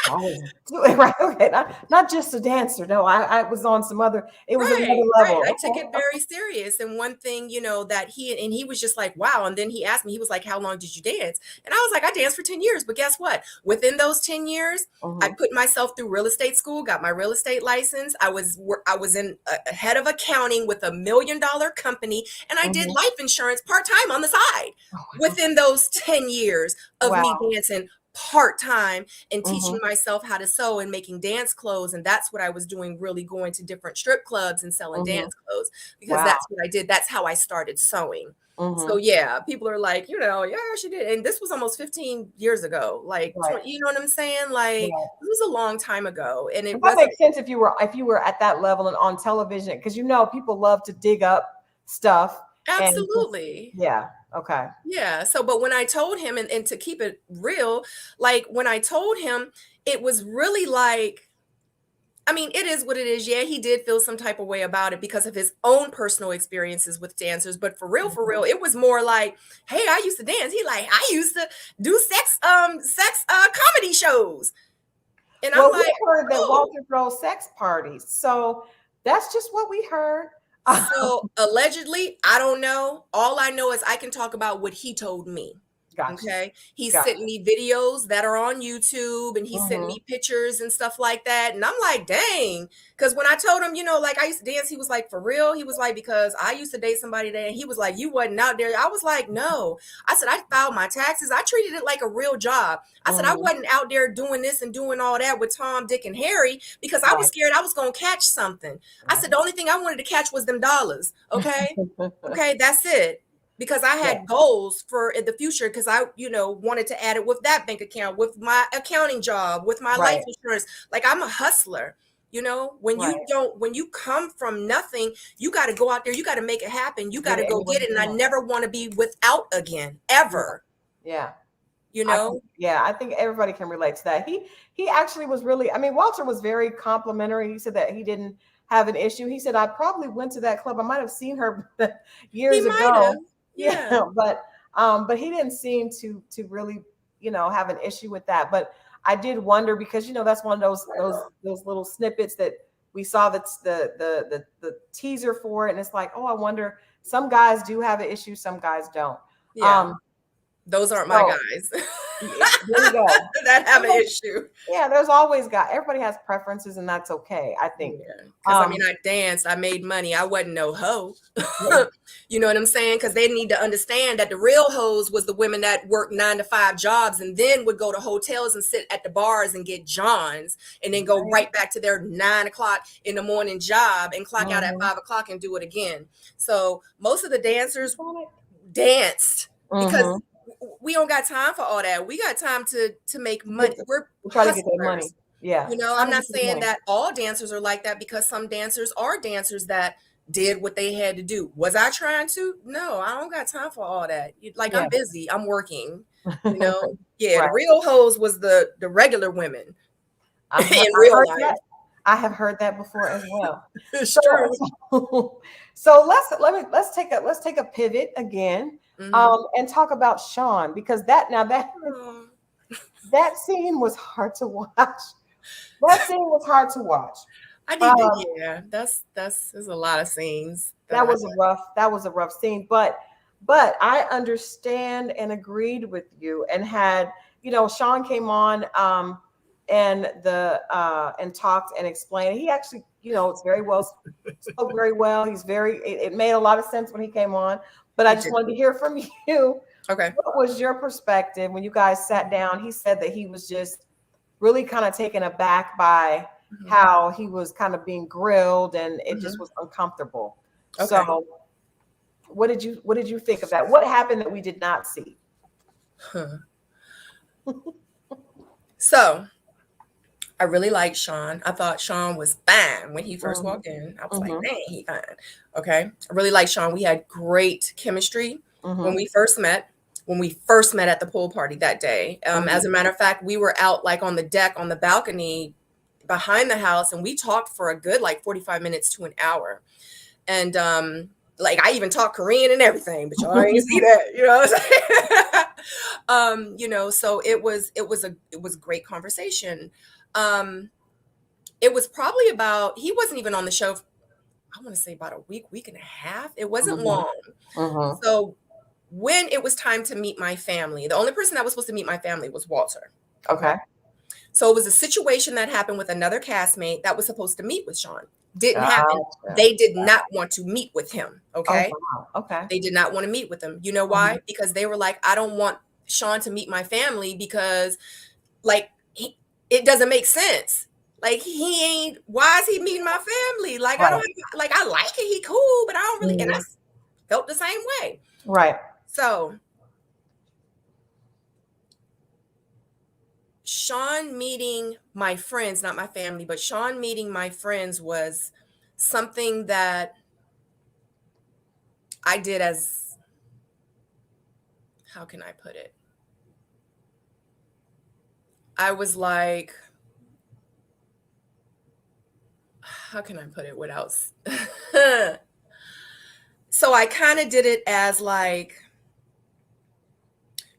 I was doing right. Okay. Not just a dancer. No, I was on some other, it was another right. level. I took it very serious. And one thing, that he was just like, wow. And then he asked me, he was like, how long did you dance? And I was like, I danced for 10 years. But guess what? Within those 10 years, I put myself through real estate school, got my real estate license. I was in a head of accounting with $1 million company. And I did life insurance part-time on the side within those 10 years of me dancing part-time and teaching myself how to sew and making dance clothes. And that's what I was doing, really going to different strip clubs and selling dance clothes, because that's what I did. That's how I started sewing. So yeah, people are like, yeah, she did. And this was almost 15 years ago. Like, you know what I'm saying? Like, it was a long time ago. And that makes sense if you were at that level and on television, because people love to dig up stuff. Absolutely. Yeah. Okay. Yeah. So, but when I told him, and to keep it real, like when I told him, it was really like, I mean, it is what it is. Yeah, he did feel some type of way about it because of his own personal experiences with dancers. But for real, it was more like, hey, I used to dance. He like, I used to do sex comedy shows. And I'm like, we heard that Walter throws sex parties. So that's just what we heard. So allegedly, I don't know. All I know is I can talk about what he told me. Gotcha. Okay. He sent me videos that are on YouTube, and he sent me pictures and stuff like that. And I'm like, dang. Because when I told him, like I used to dance, he was like, for real? He was like, because I used to date somebody there. And he was like, you wasn't out there. I was like, no. I said, I filed my taxes. I treated it like a real job. I said, I wasn't out there doing this and doing all that with Tom, Dick, and Harry because I was scared I was going to catch something. I said, the only thing I wanted to catch was them dollars. Okay. Okay. That's it. Because I had goals for the future, because I, wanted to add it with that bank account, with my accounting job, with my life insurance. Like, I'm a hustler. When you come from nothing, you got to go out there, you got to make it happen. You got to go get it. And I never want to be without again, ever. Yeah. I think everybody can relate to that. He actually was really, Walter was very complimentary. He said that he didn't have an issue. He said, I probably went to that club. I might've seen her years ago. Yeah. But he didn't seem to really, have an issue with that. But I did wonder, because, that's one of those little snippets that we saw, that's the teaser for it. And it's like, oh, I wonder, some guys do have an issue, some guys don't. Yeah. Those aren't my guys. There you go. That have an issue. Yeah, there's always everybody has preferences, and that's okay, I think. Because I danced, I made money. I wasn't no hoe. You know what I'm saying? Because they need to understand that the real hoes was the women that worked 9-to-5 jobs and then would go to hotels and sit at the bars and get Johns, and then go right back to their 9 o'clock in the morning job and clock out at 5 o'clock and do it again. So most of the dancers danced because we don't got time for all that. We got time to make money. We're trying to get that money. Yeah. I'm not saying that all dancers are like that, because some dancers are dancers that did what they had to do. Was I trying to? No, I don't got time for all that. Like, I'm busy. I'm working. The real hoes was the regular women in real life. I have heard that before as well. It's true. So let's take a pivot again. And talk about Sean, because that scene was hard to watch. That scene was hard to watch. I need there's a lot of scenes. That was a rough scene, but I understand and agreed with you, and had, Sean came on and talked and explained. He actually, it's very well, spoke very well. It made a lot of sense when he came on. But I just wanted to hear from you. Okay. What was your perspective when you guys sat down? He said that he was just really kind of taken aback by, how he was kind of being grilled and it just was uncomfortable. Okay. So what did you think of that? What happened that we did not see? So I really liked Sean. I thought Sean was fine when he first walked in. I was like, dang, he fine. Okay. I really liked Sean. We had great chemistry when we first met. When we first met at the pool party that day. As a matter of fact, we were out like on the deck, on the balcony behind the house, and we talked for a good like 45 minutes to an hour. And like I even talked Korean and everything, but y'all ain't see that, you know what I'm saying? You know, so it was a great conversation. It was probably about, he wasn't even on the show, I want to say about a week and a half. It wasn't long. So when it was time to meet my family, the only person that was supposed to meet my family was Walter. Okay. So it was a situation that happened with another castmate that was supposed to meet with Sean. Didn't happen. They did not want to meet with him. Okay. Oh, wow. Okay. They did not want to meet with him. You know why? Because they were like, I don't want Sean to meet my family because like it doesn't make sense. Like he ain't, why is he meeting my family? Like I don't like, I like it, he cool, but I don't really, and I felt the same way. Right. So Sean meeting my friends, not my family, but Sean meeting my friends was something that I did as, how can I put it? I was like, how can I put it without? So I kind of did it as like,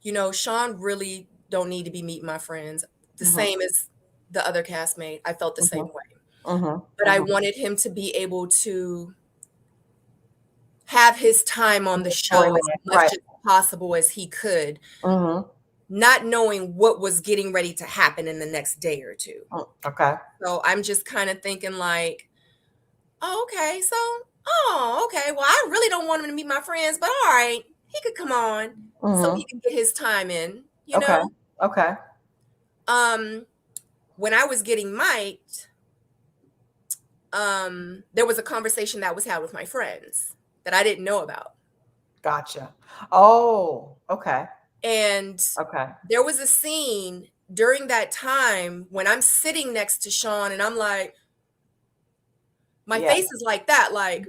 you know, Sean really don't need to be meeting my friends. The same as the other castmate. I felt the same way. But I wanted him to be able to have his time on the show as much as possible as he could, not knowing what was getting ready to happen in the next day or two. Okay. So I'm just kind of thinking like, oh, okay. So, oh, okay. Well, I really don't want him to meet my friends, but all right, he could come on so he can get his time in, you know? Okay. When I was getting mic'd, there was a conversation that was had with my friends that I didn't know about. Gotcha. Oh, okay. And there was a scene during that time when I'm sitting next to Sean and I'm like, my face is like that, like,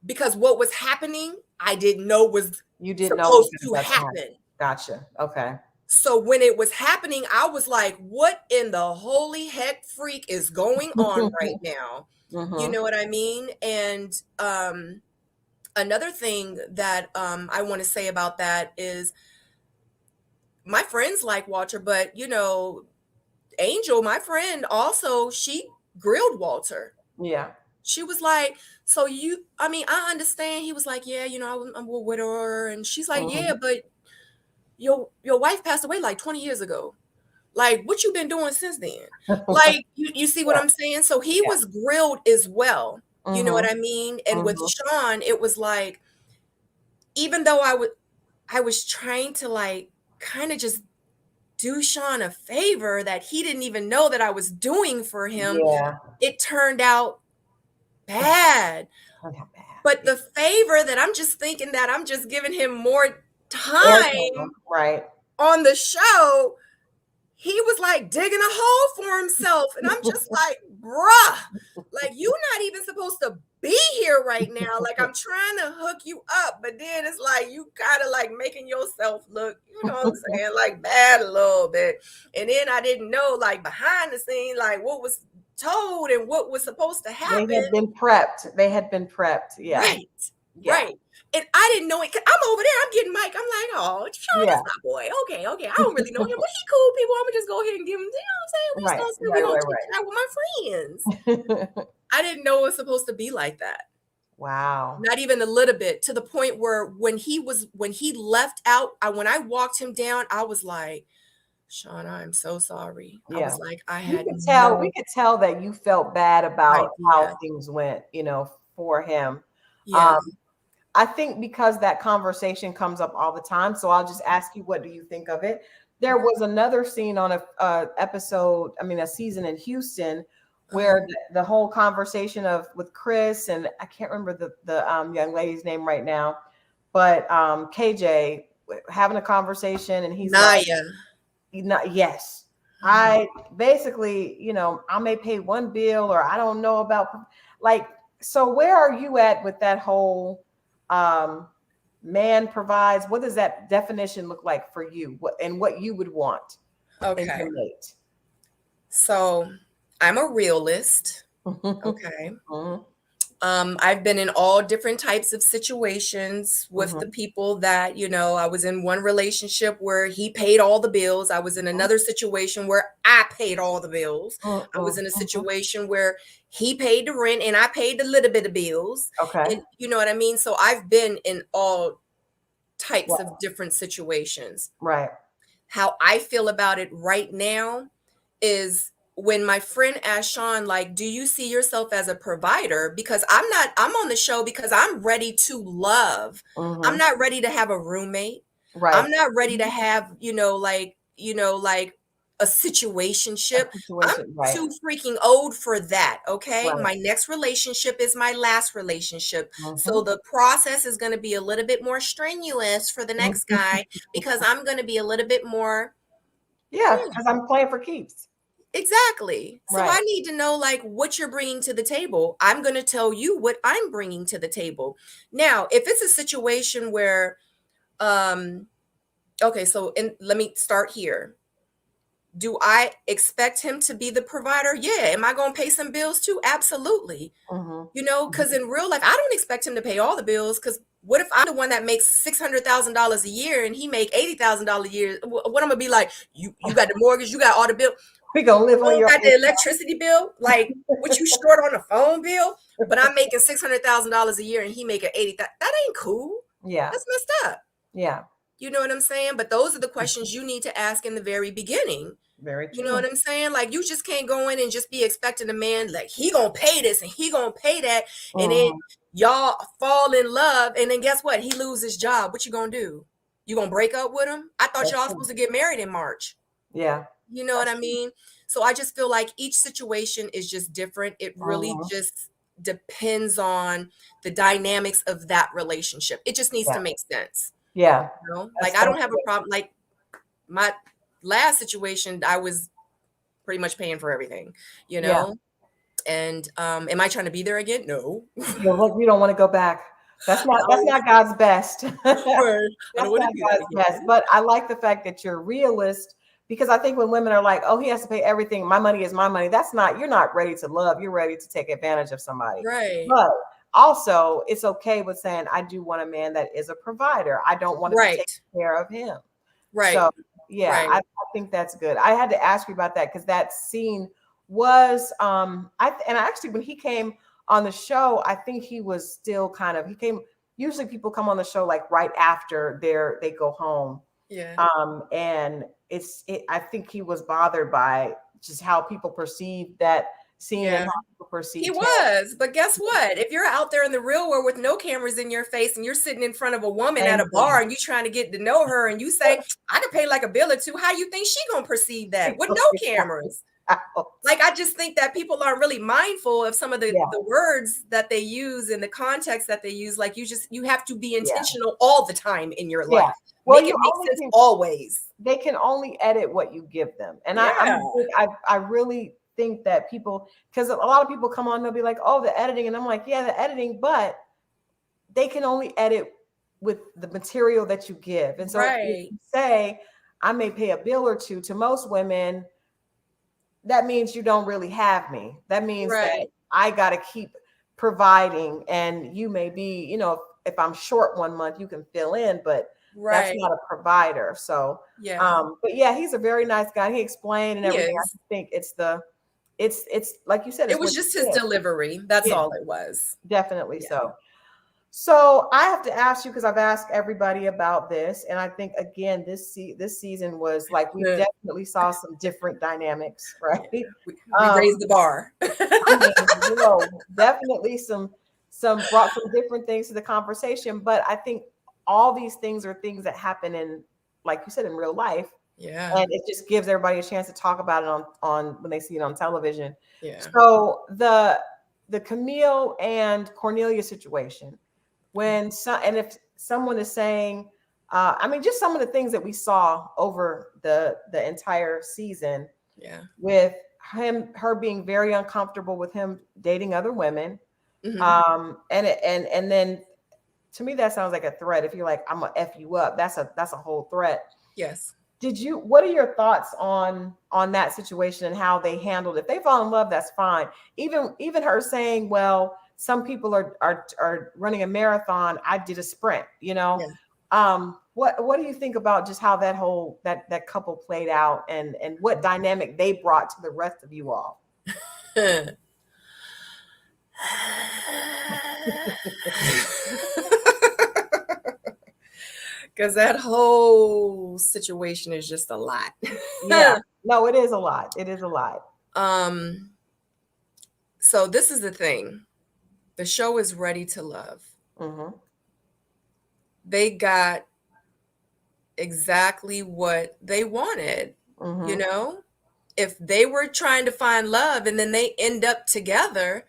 because what was happening, I didn't know was supposed to happen. Gotcha. Okay. So when it was happening, I was like, what in the holy heck freak is going on right now? You know what I mean? And another thing that I want to say about that is my friends like Walter, but you know, Angel, my friend, also, she grilled Walter. Yeah. She was like, so you, I mean, I understand. He was like, yeah, you know, I'm a widower. And she's like, yeah, but your wife passed away like 20 years ago. Like, what you been doing since then? Like, you see what I'm saying? So he was grilled as well. You know what I mean? And with Sean, it was like, even though I was trying to like kind of just do Sean a favor that he didn't even know that I was doing for him, it turned out bad. But the favor that I'm just thinking that I'm just giving him more time on the show, he was like digging a hole for himself. And I'm just like, bruh, like you're not even supposed to be here right now. Like I'm trying to hook you up, but then it's like you kind of like making yourself look, you know what I'm saying, like bad a little bit. And then I didn't know like behind the scene, like what was told and what was supposed to happen. They had been prepped. Yeah. Right. And I didn't know it. I'm over there. I'm getting Mike. I'm like, oh, Sean, that's my boy. Okay. I don't really know him, but he cool people. I'm gonna just go ahead and give him. You know what I'm saying? We're gonna check out with my friends. I didn't know it was supposed to be like that. Wow. Not even a little bit, to the point where when he left out, when I walked him down, I was like, Sean, I'm so sorry. I was like, we could tell that you felt bad about how things went, you know, for him. Yeah. I think because that conversation comes up all the time, so I'll just ask you, what do you think of it? there was another scene on a episode, I mean, a season in Houston, where the whole conversation with Chris, and I can't remember the young lady's name right now, but KJ having a conversation, and he's like, yes, I basically, I may pay one bill, or I don't know about, like, so where are you at with that whole man provides? What does that definition look like for you, and what you would want in your mate? So I'm a realist. Okay. I've been in all different types of situations with the people that, I was in one relationship where he paid all the bills. I was in another situation where I paid all the bills. I was in a situation where he paid the rent and I paid a little bit of bills. Okay. And you know what I mean? So I've been in all types of different situations. Right. How I feel about it right now is, when my friend asked Sean, like, do you see yourself as a provider? Because I'm on the show because I'm ready to love. I'm not ready to have a roommate. Right. I'm not ready to have, like a situationship. I'm too freaking old for that. Okay. Right. My next relationship is my last relationship. So the process is going to be a little bit more strenuous for the next guy, because I'm going to be a little bit more. Yeah. Because I'm playing for keeps. Exactly. So I need to know, like, what you're bringing to the table. I'm going to tell you what I'm bringing to the table. Now, if it's a situation where, okay, so let me start here. Do I expect him to be the provider? Yeah. Am I going to pay some bills too? Absolutely. Because in real life, I don't expect him to pay all the bills, because what if I'm the one that makes $600,000 a year and he make $80,000 a year? What I'm gonna be like, you got the mortgage, you got all the bill. We gonna live on your got the electricity bill, like what you short on the phone bill, but I'm making $600,000 a year and he making 80,000. That ain't cool. Yeah, that's messed up. Yeah, you know what I'm saying? But those are the questions you need to ask in the very beginning. Very true. You know what I'm saying? Like, you just can't go in and just be expecting a man, like, he gonna pay this and he gonna pay that, and then y'all fall in love, and then guess what? He loses his job. What you gonna do? You gonna break up with him? I thought y'all supposed to get married in March. Yeah. You know what I mean? So I just feel like each situation is just different. It really just depends on the dynamics of that relationship. It just needs to make sense. Yeah. You know? Like, I don't have a problem. Like, my last situation, I was pretty much paying for everything, and am I trying to be there again? No. You don't want to go back. That's not God's best. That's not God's best. But I like the fact that you're realist, because I think when women are like, oh, he has to pay everything, my money is my money, you're not ready to love, you're ready to take advantage of somebody. Right. But also, it's okay with saying, I do want a man that is a provider. I don't want to take care of him. Right. So yeah, I think that's good. I had to ask you about that, because that scene was actually, when he came on the show, I think he was still usually people come on the show like right after they go home. Yeah. And I think he was bothered by just how people perceive that scene and how people perceive he was. But guess what? If you're out there in the real world with no cameras in your face and you're sitting in front of a woman at a bar and you're trying to get to know her, and you say, I could pay like a bill or two, how you think she gonna perceve that with no cameras? Like, I just think that people aren't really mindful of some of the words that they use and the context that they use. Like, you have to be intentional all the time in your life. Well, Make sense always. They can only edit what you give them. And I really think that people, because a lot of people come on, they'll be like, oh, the editing. And I'm like, yeah, the editing, but they can only edit with the material that you give. And so if you say, I may pay a bill or two, to most women, that means you don't really have me. That means that I got to keep providing, and you may be, if I'm short one month, you can fill in, but that's not a provider. So, but yeah, he's a very nice guy. He explained and everything. I think it's like you said, it was just his delivery. That's all it was. Definitely so. So I have to ask you, because I've asked everybody about this, and I think, again, this season was like, we definitely saw some different dynamics, right? We raised the bar. Definitely some brought some different things to the conversation. But I think all these things are things that happen in, like you said, in real life. Yeah. And it just gives everybody a chance to talk about it on when they see it on television. Yeah. So the Camille and Cornelius situation, and if someone is saying, I mean, just some of the things that we saw over the entire season, Yeah. with her being very uncomfortable with him dating other women, and then to me that sounds like a threat. If you're like, I'm gonna F you up, that's a whole threat. Yes. What are your thoughts on that situation and how they handled it? If they fall in love, that's fine. Even her saying, well, some people are running a marathon, I did a sprint, Yeah. What do you think about just how that couple played out, and what dynamic they brought to the rest of you all? Because that whole situation is just a lot. Yeah. No, it is a lot. It is a lot. So this is the thing. The show is Ready to Love. Mm-hmm. They got exactly what they wanted. Mm-hmm. If they were trying to find love and then they end up together,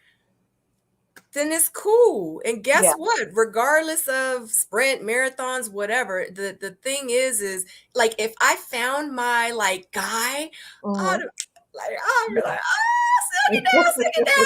then it's cool. And guess Yeah. what? Regardless of sprint, marathons, whatever, the thing is like, if I found my like guy, I'd Mm-hmm. be like, send it down, send it down.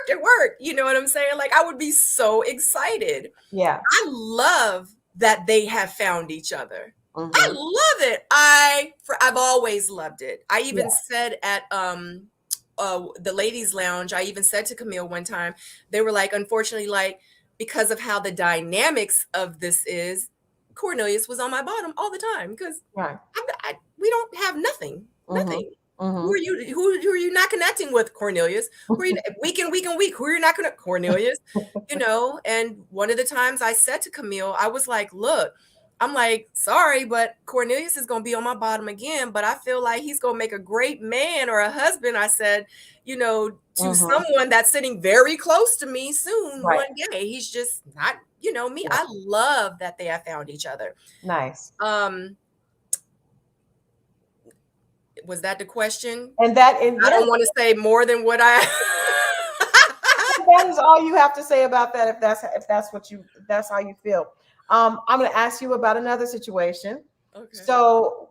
It worked. You know what I'm saying? Like, I would be so excited. Yeah. I love that they have found each other. Mm-hmm. I love it. I've always loved it. I even said at the ladies' lounge, I even said to Camille one time, they were like, unfortunately, like, because of how the dynamics of this is, Cornelius was on my bottom all the time because Right. we don't have nothing. Mm-hmm. Mm-hmm. Who are you not connecting with, Cornelius? Who are you week and week and week? Who are you not connecting, Cornelius? And one of the times I said to Camille, I was like, look, I'm like, sorry, but Cornelius is going to be on my bottom again, but I feel like he's going to make a great man or a husband, I said, to someone that's sitting very close to me soon, Right. one day. He's just not, me. Yeah. I love that they have found each other. Nice. Was that the question? I don't want to say more than what I that is all you have to say about that, if that's how you feel. I'm going to ask you about another situation. Okay. So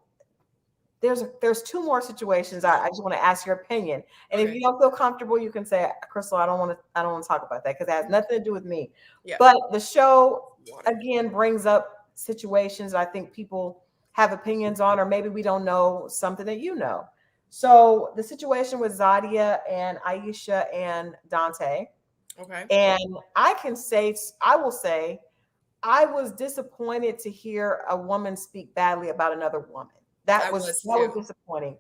there's two more situations. I just want to ask your opinion, and if you don't feel comfortable, you can say, Crystal, I don't want to talk about that because it has nothing to do with me. Yeah. But the show again brings up situations I think people have opinions on, or maybe we don't know something that you know. So the situation with Zadia and Aisha and Dante. Okay. And I will say, I was disappointed to hear a woman speak badly about another woman. That was disappointing.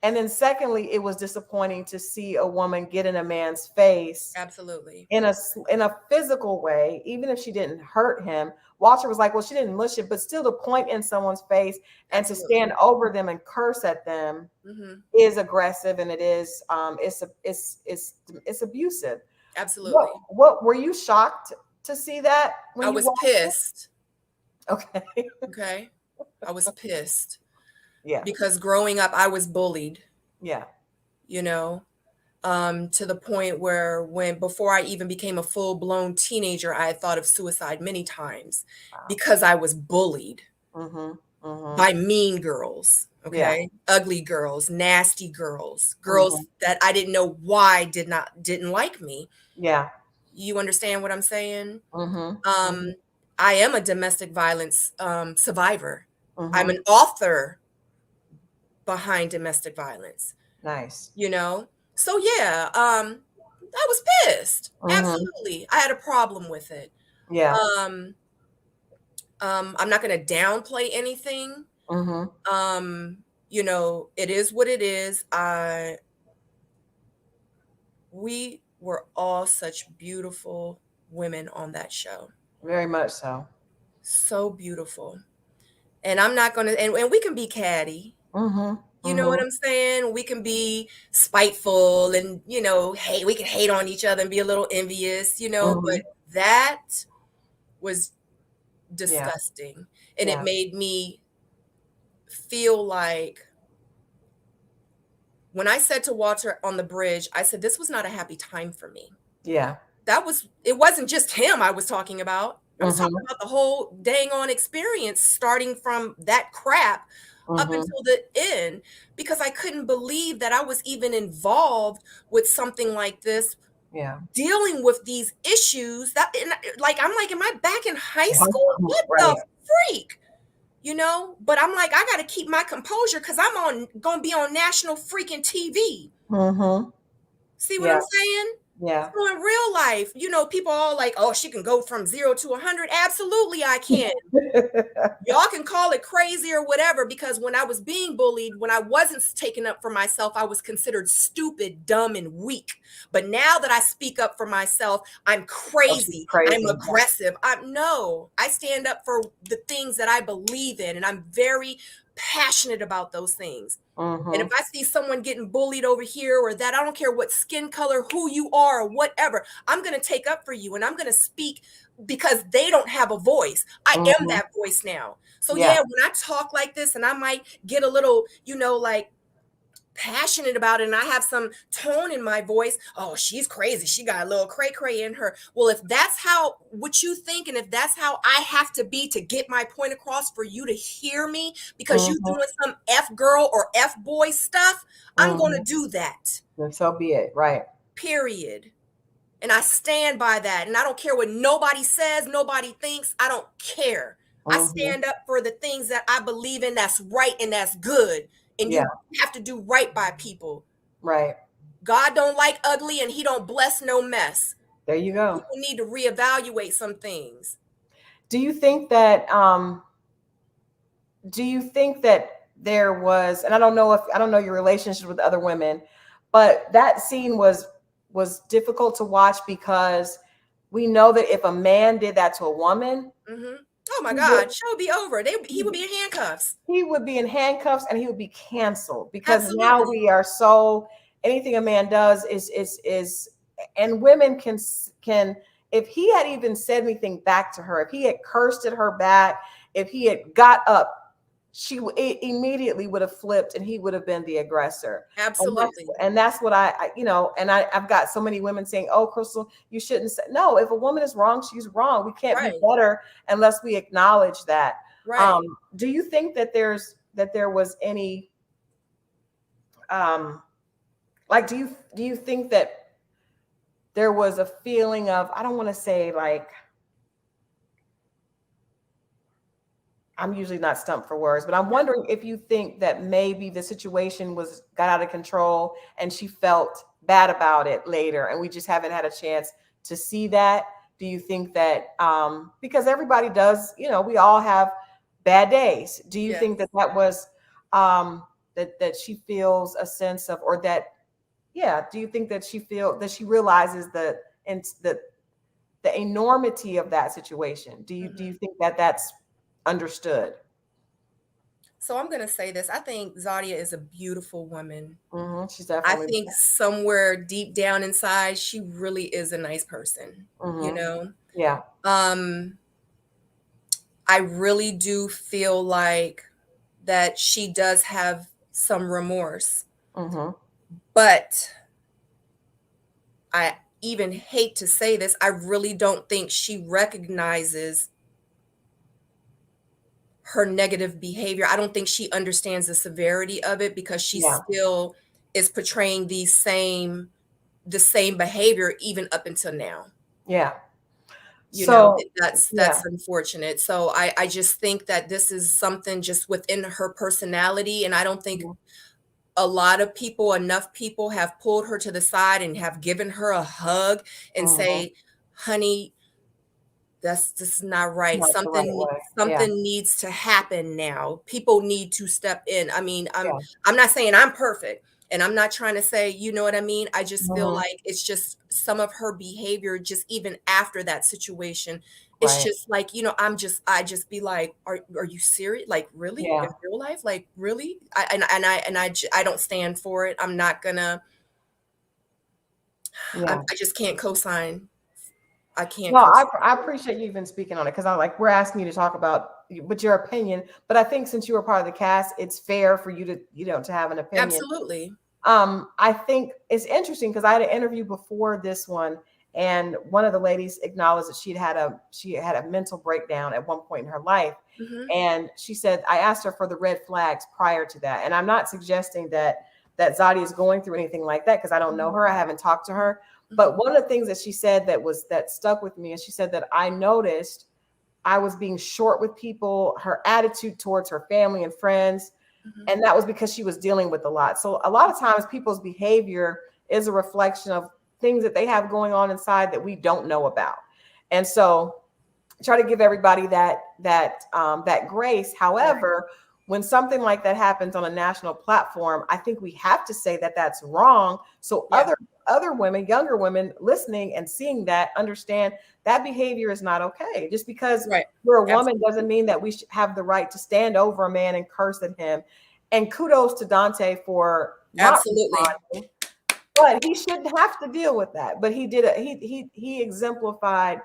And then secondly, it was disappointing to see a woman get in a man's face. Absolutely. In a physical way, even if she didn't hurt him. Walter was like, well, she didn't mush it, but still to point in someone's face and to stand over them and curse at them is aggressive, and it is it's abusive. Absolutely. What were you shocked to see that when I was pissed? Okay. Okay. I was pissed. Yeah. Because growing up, I was bullied. Yeah. To the point where before I even became a full-blown teenager, I had thought of suicide many times because I was bullied by mean girls. Okay. Yeah. Ugly girls, nasty girls, that I didn't know why didn't like me. Yeah. You understand what I'm saying? I am a domestic violence survivor. I'm an author behind domestic violence. Nice. So yeah, I was pissed. Absolutely. I had a problem with it. Yeah. I'm not going to downplay anything. It is what it is. We were all such beautiful women on that show. Very much so. So beautiful. And I'm not going to, and we can be catty. You know what I'm saying? We can be spiteful and, we can hate on each other and be a little envious, but that was disgusting. And it made me feel like when I said to Walter on the bridge, I said, this was not a happy time for me. Yeah. It wasn't just him I was talking about. I was talking Mhm. about the whole dang on experience, starting from that crap up Mhm. until the end, because I couldn't believe that I was even involved with something like this, Yeah. dealing with these issues like, I'm like, am I back in high High school? school, What right. the freak? But I'm like, I got to keep my composure because gonna be on national freaking TV. Mhm. See what Yeah. I'm saying? Yeah. So in real life, people all like, oh, she can go from 0 to 100. Absolutely, I can. Y'all can call it crazy or whatever, because when I was being bullied, when I wasn't taking up for myself, I was considered stupid, dumb, and weak. But now that I speak up for myself, I'm Oh, she's crazy. I'm crazy. aggressive. I stand up for the things that I believe in, and I'm very passionate about those things. And if Mhm. I see someone getting bullied over here or that, I don't care what skin color, who you are, or whatever, I'm going to take up for you and I'm going to speak because they don't have a voice. I am Mhm. that voice now. So Yeah. yeah, when I talk like this and I might get a little, like passionate about it and I have some tone in my voice, oh, she's crazy. She got a little cray cray in her. Well, if that's what you think, and if that's how I have to be to get my point across for you to hear me because you Mhm. doing some F girl or F boy stuff, I'm going to Mhm. do that. And so be it. Right. Period. And I stand by that. And I don't care what nobody says, nobody thinks. I don't care. I Mhm. stand up for the things that I believe in that's right and that's good. And Yeah. you have to do right by people. Right. God don't like ugly and he don't bless no mess. There you go. People need to reevaluate some things. Do you think that there was, and I don't know your relationship with other women, but that scene was difficult to watch because we know that if a man did that to a woman, Mm-hmm. Oh my he would God, show would be over. He would be in handcuffs. he would be in handcuffs and he would be canceled because now Absolutely. we are so, anything a man does is and women can, if he had even said anything back to her, if he had cursed at her back, if he had got up, immediately would have flipped and he would have been the aggressor. Absolutely. And that's what I've got so many women saying, oh, Crystal, you shouldn't say. No, if a woman is wrong, she's wrong. We can't be Right. better unless we acknowledge that. Right. Do you think that there was any like do you think that there was a feeling of, I don't want to say like, I'm usually not stumped for words, but I'm wondering if you think that maybe the situation got out of control and she felt bad about it later and we just haven't had a chance to see that. Do you think that because everybody does, we all have bad days. Do you Yes. think that was that she feels a sense of, or that, yeah, do you think that she realizes the enormity of that situation? Do you Mm-hmm. think that that's understood? So I'm going to say this. I think Zadia is a beautiful woman. She's I definitely. think somewhere deep down inside, she really is a nice person, Yeah. I really do feel like that she does have some remorse, but I even hate to say this, I really don't think she recognizes her negative behavior. I don't think she understands the severity of it because she Yeah. still is portraying the same behavior even up until now. Yeah. So That's yeah. unfortunate. So I just think that this is something just within her personality, and I don't think Mhm. enough people have pulled her to the side and have given her a hug and Mhm. say, honey, this is not right. Not the right way. Yeah. Something needs to happen now. People need to step in. I mean, Yeah. I'm not saying I'm perfect, and I'm not trying to say, you know what I mean? I just feel Mhm. like it's just some of her behavior, just even after that situation, it's Right. just like, I just be like, are you serious? Like, really? Yeah. In real life? Like, really? I don't stand for it. I'm not gonna, Yeah. I just can't co-sign. I can't No, co-sign. I appreciate you even speaking on it, because I like, we're asking you to talk about but your opinion. But I think since you were part of the cast, it's fair for you to, to have an opinion. Absolutely. I think it's interesting because I had an interview before this one, and one of the ladies acknowledged that she had a mental breakdown at one point in her life. Mm-hmm. And she said, I asked her for the red flags prior to that. And I'm not suggesting that Zadia is going through anything like that because I don't know her. I haven't talked to her. But one of the things that she said that stuck with me, and she said that I noticed I was being short with people, her attitude towards her family and friends. And that was because she was dealing with a lot. So a lot of times people's behavior is a reflection of things that they have going on inside that we don't know about. And so try to give everybody that grace. However, when something like that happens on a national platform, I think we have to say that that's wrong. So other women, younger women listening and seeing that, understand that behavior is not okay. Just because we're a woman doesn't mean that we should have the right to stand over a man and curse at him. And kudos to Dante for not responding, but he shouldn't have to deal with that. But he did. He exemplified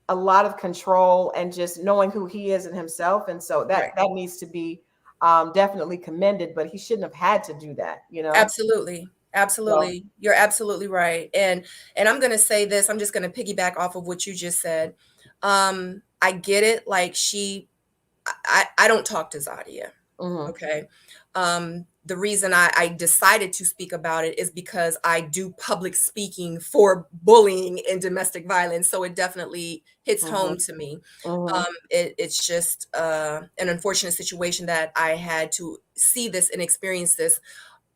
a lot of control and just knowing who he is in himself, and so that needs to be definitely commended. But he shouldn't have had to do that. Absolutely. So, you're absolutely right. And I'm going to say this. I'm just going to piggyback off of what you just said. I get it. Like I don't talk to Zadia. Okay. The reason I decided to speak about it is because I do public speaking for bullying and domestic violence. So it definitely hits home to me. It's just an unfortunate situation that I had to see this and experience this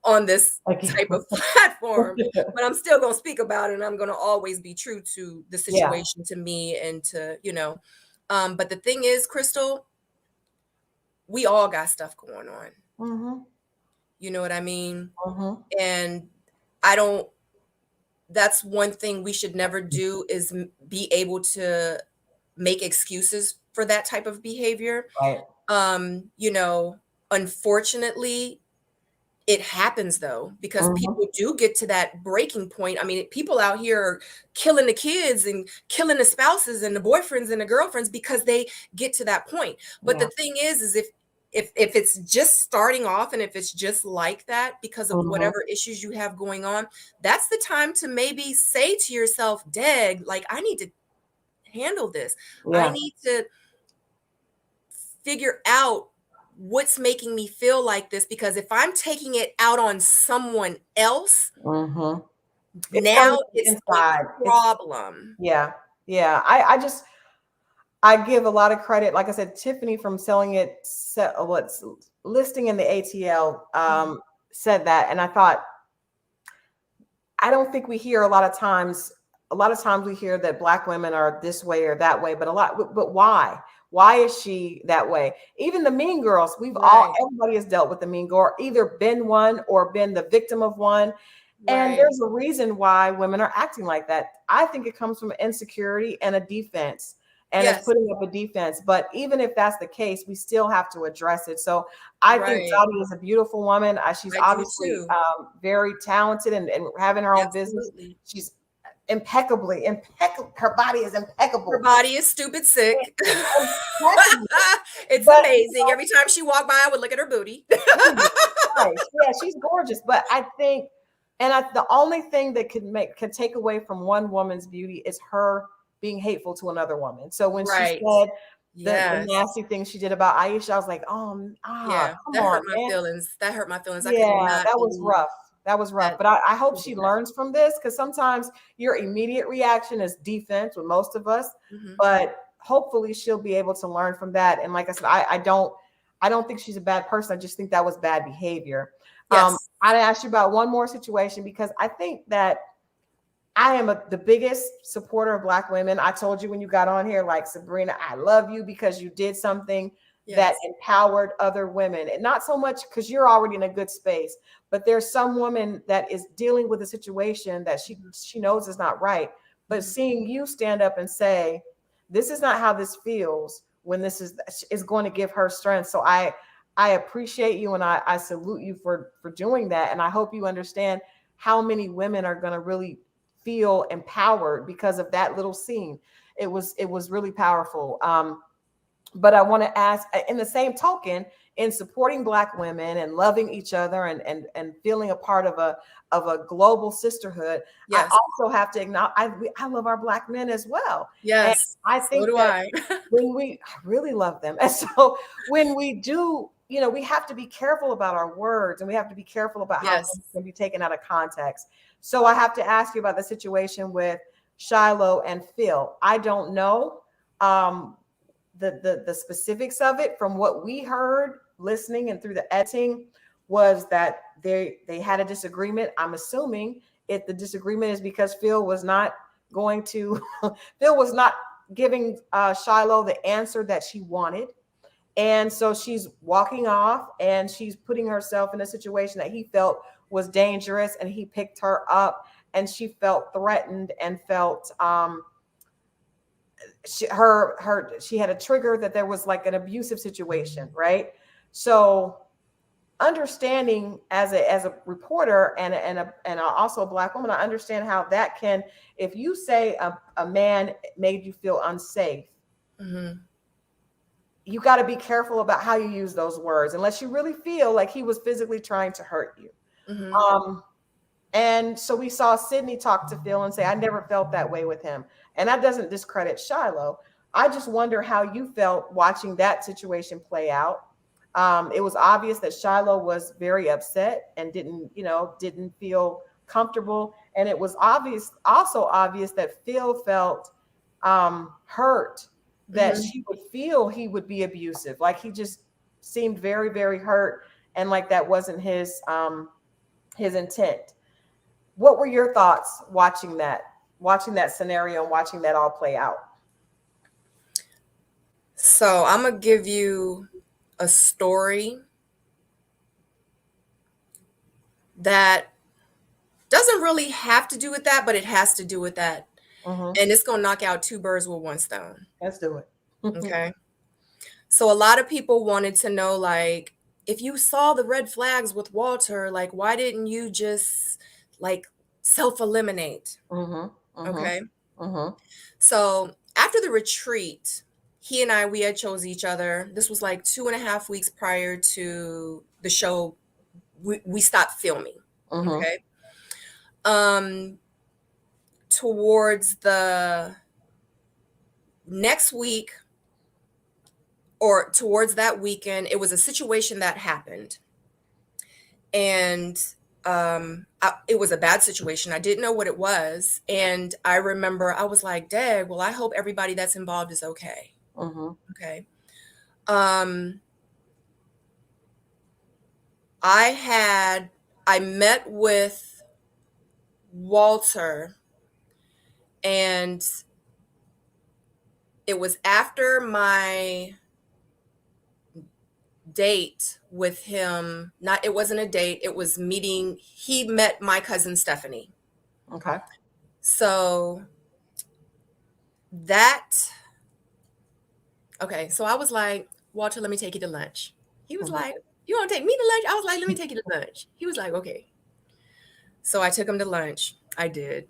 on this type of platform, but I'm still going to speak about it, and I'm going to always be true to the situation, to me, and to, but the thing is, Crystal, we all got stuff going on. You know what I mean? And that's one thing we should never do, is be able to make excuses for that type of behavior. Unfortunately, it happens though, because people do get to that breaking point. I mean, people out here are killing the kids and killing the spouses and the boyfriends and the girlfriends because they get to that point. But the thing is if it's just starting off, and if it's just like that because of whatever issues you have going on, that's the time to maybe say to yourself, "Dag, like I need to handle this. I need to figure out what's making me feel like this, because if I'm taking it out on someone else, now it's a problem." I give a lot of credit, like I said, Tiffany from what's listing in the ATL said that, and I thought, I don't think we hear a lot of times we hear that Black women are this way or that way, but why? Why is she that way? Even the Mean Girls, everybody has dealt with the Mean Girl, either been one or been the victim of one. And there's a reason why women are acting like that. I think it comes from insecurity and a defense, and it's putting up a defense. But even if that's the case, we still have to address it. So I think Zadia is a beautiful woman. She's obviously very talented and having her own business. She's impeccable. Her body is impeccable. Her body is stupid sick. It's amazing. Every time she walked by, I would look at her booty. Yeah, she's gorgeous. But I think, the only thing that could take away from one woman's beauty is her being hateful to another woman. So when she said the nasty thing she did about Aisha, I was like, come that on, hurt my feelings. That hurt my feelings. Yeah, that was rough. That was rough. But I hope she learns from this, because sometimes your immediate reaction is defense with most of us. But hopefully she'll be able to learn from that. And like I said, I don't think she's a bad person. I just think that was bad behavior. I'd ask you about one more situation, because I think that I am the biggest supporter of Black women. I told you when you got on here, like, Sabrina, I love you because you did something that empowered other women, and not so much because you're already in a good space, but there's some woman that is dealing with a situation that she knows is not right. But seeing you stand up and say, this is not how this feels, when this is going to give her strength. So I appreciate you, and I salute you for doing that. And I hope you understand how many women are going to really feel empowered because of that little scene. It was really powerful. But I want to ask, in the same token, in supporting Black women and loving each other and feeling a part of a global sisterhood, I Yes. also have to acknowledge I love our Black men as well. And Yes. I So think do that I. I really love them. And so when we do, we have to be careful about our words, and we have to be careful about how Yes. things can be taken out of context. So I have to ask you about the situation with Shiloh and Phil. I don't know. The specifics of it. From what we heard listening and through the editing, was that they had a disagreement. I'm assuming if the disagreement is because Phil was not going to Phil was not giving Shiloh the answer that she wanted, and so she's walking off and she's putting herself in a situation that he felt was dangerous, and he picked her up, and she felt threatened and felt she had a trigger that there was like an abusive situation, right? So understanding as a reporter and also a Black woman, I understand how that can, if you say a man made you feel unsafe, Mm-hmm. you got to be careful about how you use those words, unless you really feel like he was physically trying to hurt you. Mm-hmm. And so we saw Sydney talk to Phil and say, I never felt that way with him. And that doesn't discredit Shiloh. I just wonder how you felt watching that situation play out. It was obvious that Shiloh was very upset and didn't feel comfortable. And it was also obvious that Phil felt hurt that Mm-hmm. she would feel he would be abusive. Like he just seemed very, very hurt, and like that wasn't his intent. What were your thoughts watching that scenario and watching that all play out? So I'm gonna give you a story that doesn't really have to do with that, but it has to do with that. Mm-hmm. And it's gonna knock out two birds with one stone. Let's do it. Okay. So a lot of people wanted to know, like, if you saw the red flags with Walter, like, why didn't you just like self-eliminate? Mm-hmm. Okay. Mm-hmm. Mm-hmm. So after the retreat, he and I, we had chose each other. This was like 2.5 weeks prior to the show. We stopped filming. Mm-hmm. Okay. Um, Towards the next week or towards that weekend, it was a situation that happened. And it was a bad situation. I didn't know what it was. And I remember I was like, Dad, well, I hope everybody that's involved is okay. Mm-hmm. Okay. Um, I met with Walter, and it was after my date with him. Not, it wasn't a date, it was meeting. He met my cousin Stephanie. Okay. So that, okay, so I was like, Walter, let me take you to lunch. He was Mm-hmm. like, you want to take me to lunch? I was like, let me take you to lunch. He was like, okay. So I took him to lunch. I did.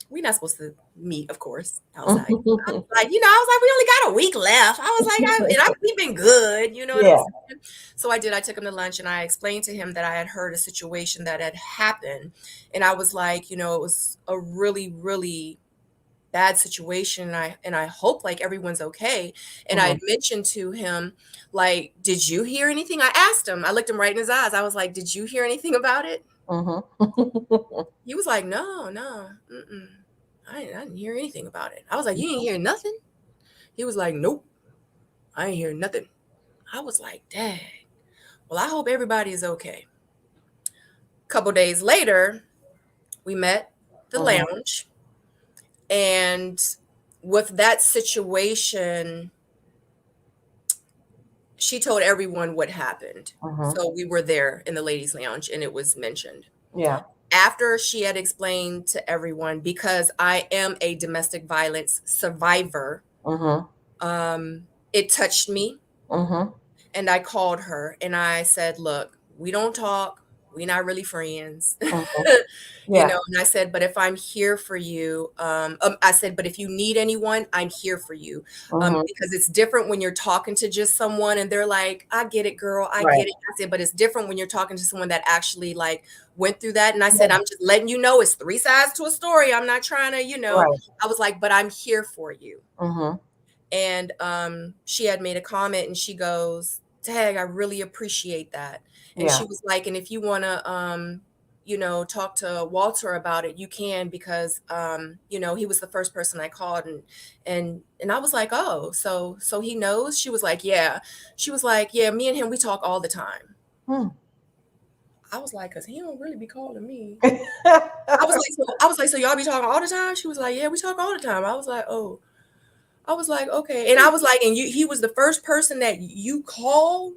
We're not supposed to meet, of course, outside. I was like, we only got a week left. I was like, we've been good, you know what I'm Yeah. saying? So I did. I took him to lunch and I explained to him that I had heard a situation that had happened. And I was like, it was a really, really bad situation. And I hope like everyone's okay. And I Mm-hmm. had mentioned to him, like, did you hear anything? I asked him, I looked him right in his eyes. I was like, did you hear anything about it? Mm-hmm. He was like, no, mm-mm. I didn't hear anything about it. I was like, you didn't hear nothing? He was like, nope, I ain't hear nothing. I was like, dang. Well, I hope everybody is okay. A couple days later, we met the Mm-hmm. lounge. And with that situation, she told everyone what happened. Mm-hmm. So we were there in the ladies' lounge and it was mentioned. Yeah. After she had explained to everyone, because I am a domestic violence survivor, Mm-hmm. it touched me. Mm-hmm. And I called her and I said, look, we don't talk. we're not really friends. You Yeah. know, and I said, but if I'm here for you, I said, but if you need anyone, I'm here for you. Mhm. Because it's different when you're talking to just someone and they're like, I get it, girl, I Right. get it. I said, but it's different when you're talking to someone that actually like went through that. And I said, Yeah. I'm just letting you know it's 3 sides to a story. I'm not trying to, you know, Right. I was like, but I'm here for you. Mhm. And she had made a comment and she goes, Tag, I really appreciate that. And Yeah. she was like, and if you want to, you know, talk to Walter about it, you can, because, you know, he was the first person I called. And I was like, oh, so he knows? She was like, yeah. She was like, yeah, me and him, we talk all the time. Hmm. I was like, cause he don't really be calling me. I I was like, so y'all be talking all the time? She was like, yeah, we talk all the time. I was like, oh. I was like, okay. And I was like, and he was the first person that you called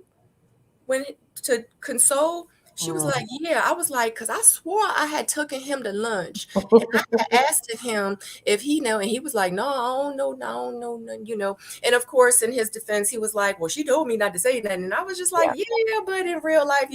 when to console. She was like, yeah. I was like, because I swore I had taken him to lunch. And I had asked him if he know. And he was like, no, I don't know, no, no, no, you know. And of course, in his defense, he was like, well, she told me not to say that. And I was just like, Yeah. yeah, but in real life,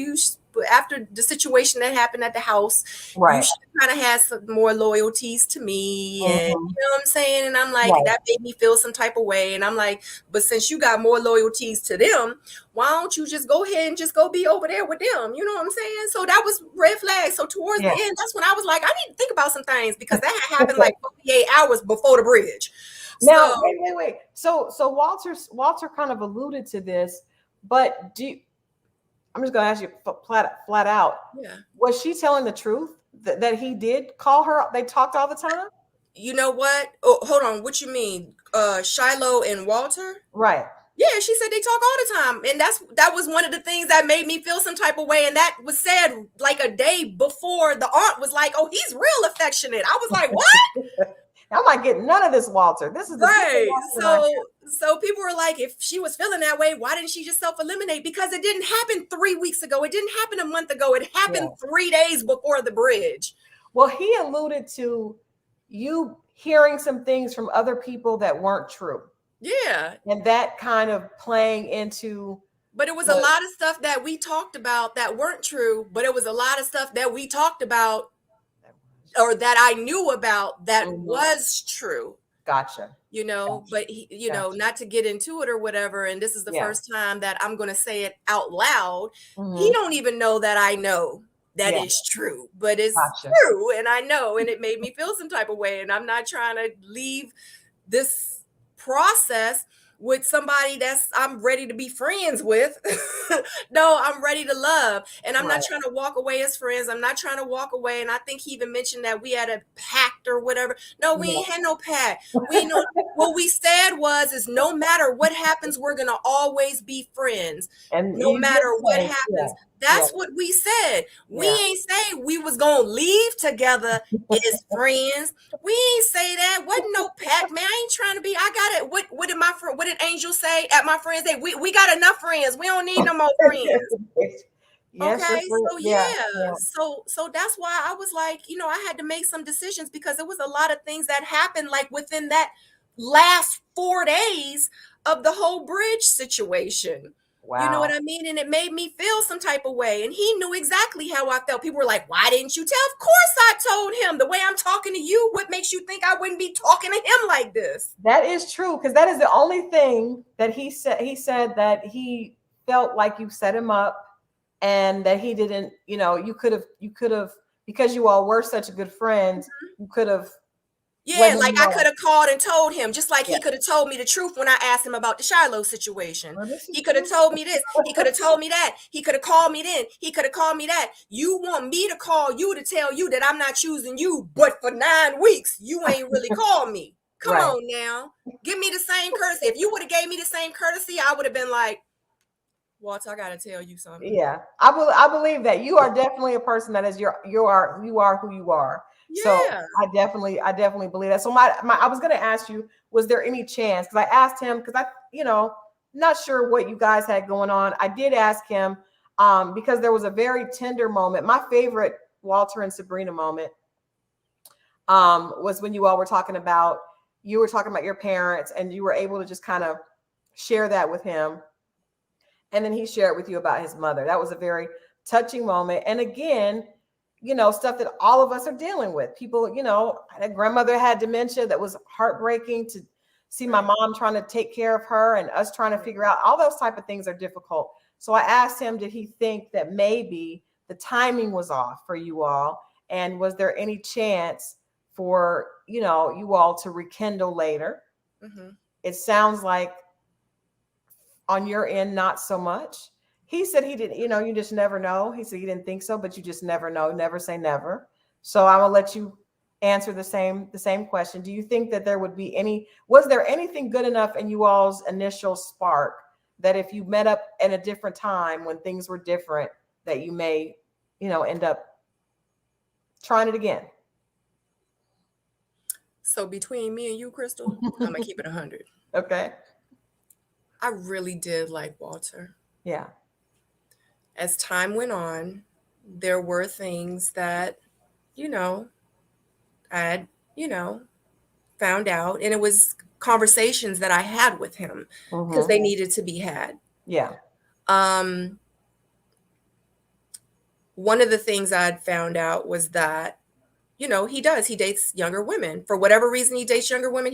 after the situation that happened at the house, you Right. should kind of have some more loyalties to me. And Mhm. you know what I'm saying? And I'm like, Right. that made me feel some type of way. And I'm like, but since you got more loyalties to them, why don't you just go ahead and just go be over there with them? You know what I'm saying? So that was red flag. So towards the Yeah. end, that's when I was like, I need to think about some things, because that had happened like 48 hours before the bridge. Now, So wait. So Walter kind of alluded to this, but I'm just going to ask you flat out. yeah, Was she telling the truth that he did call her? They talked all the time? you know what? Oh, hold on. What you mean? Shiloh and Walter? Right. Yeah, she said they talk all the time. And that was one of the things that made me feel some type of way. And that was said like a day before the aunt was like, oh, he's real affectionate. I was like, what? I'm not getting none of this, Walter. This is the different Right. Walter I So people were like, if she was feeling that way, why didn't she just self-eliminate? Because it didn't happen 3 weeks ago. It didn't happen a month ago. It yeah. happened 3 days before the bridge. Well, he alluded to you hearing some things from other people that weren't true. Yeah. And that kind of playing into But it was a the lot of stuff that we talked about that weren't true, but it was a lot of stuff that we talked about or that I knew about that was true. Gotcha. You know, Gotcha. but he, you know, Gotcha. not to get into it or whatever, and this is the Yeah. first time that I'm going to say it out loud. He Mhm. don't even know that I know that Yeah. is true, but it's Gotcha. true, and I know, and it made me feel some type of way, and I'm not trying to leave this process with somebody that's I'm ready to be friends with. No, I'm ready to love. And I'm Right. not trying to walk away as friends. I'm not trying to walk away. And I think he even mentioned that we had a pact or whatever. No, we Yeah. ain't had no pact. We know what we said is no matter what happens, we're gonna always be friends. And No you did matter what say, happens. yeah. That's what we said. We Yeah. ain't say we was gonna leave together as friends. We ain't say that. Wasn't no pact, man. I ain't trying to be. I got it. What did what did Angel say at my friends? Say we got enough friends. We don't need no more friends. Yes, Okay, you're free. so Yeah. yeah, so that's why I was like, you know, I had to make some decisions because there was a lot of things that happened like within that last 4 days of the whole bridge situation. You know Wow. what I mean? And it made me feel some type of way. And he knew exactly how I felt. People were like, why didn't you tell? Of course I told him. The way I'm talking to you, what makes you think I wouldn't be talking to him like this? That is true because that is the only thing that he said. He said that he felt like you set him up and that he didn't, you could have, because you all were such good friends, you could have let Yeah, him like I know. could have called and told him, just like Yeah. he could have told me the truth when I asked him about the Shiloh situation. Well, this is He could have true. told me this. He could have told me that. He could have called me then. He could have called me that. You want me to call you to tell you that I'm not choosing you, but for 9 weeks, you ain't really called me. Come Right. on now. Give me the same courtesy. If you would have gave me the same courtesy, I would have been like, Walter, I gotta tell you something. Yeah. I believe that you are definitely a person that is you are who you are. So Yeah. I definitely believe that. So I was going to ask you, was there any chance? Because I asked him because not sure what you guys had going on. I did ask him because there was a very tender moment. My favorite Walter and Sabrina moment was when you were talking about your parents and you were able to just kind of share that with him. And then he shared with you about his mother. That was a very touching moment. And again, you know, stuff that all of us are dealing with. People, you know, a grandmother had dementia that was heartbreaking to see my mom trying to take care of her and us trying to figure out all those type of things are difficult. So I asked him, did he think that maybe the timing was off for you all? And was there any chance for, you know, you all to rekindle later? Mm-hmm. It sounds like on your end, not so much. He said he didn't, you know, you just never know. He said he didn't think so, but you just never know. Never say never. So I'm gonna let you answer the same question. Do you think that there would be was there anything good enough in you all's initial spark that if you met up at a different time when things were different, that you may, you know, end up trying it again? So between me and you, Crystal, I'm gonna keep it 100. Okay. I really did like Walter. Yeah. As time went on, there were things that, you know, I had, you know, found out, and it was conversations that I had with him because they needed to be had. Yeah. One of the things I'd found out was that, you know, he dates younger women. For whatever reason, he dates younger women.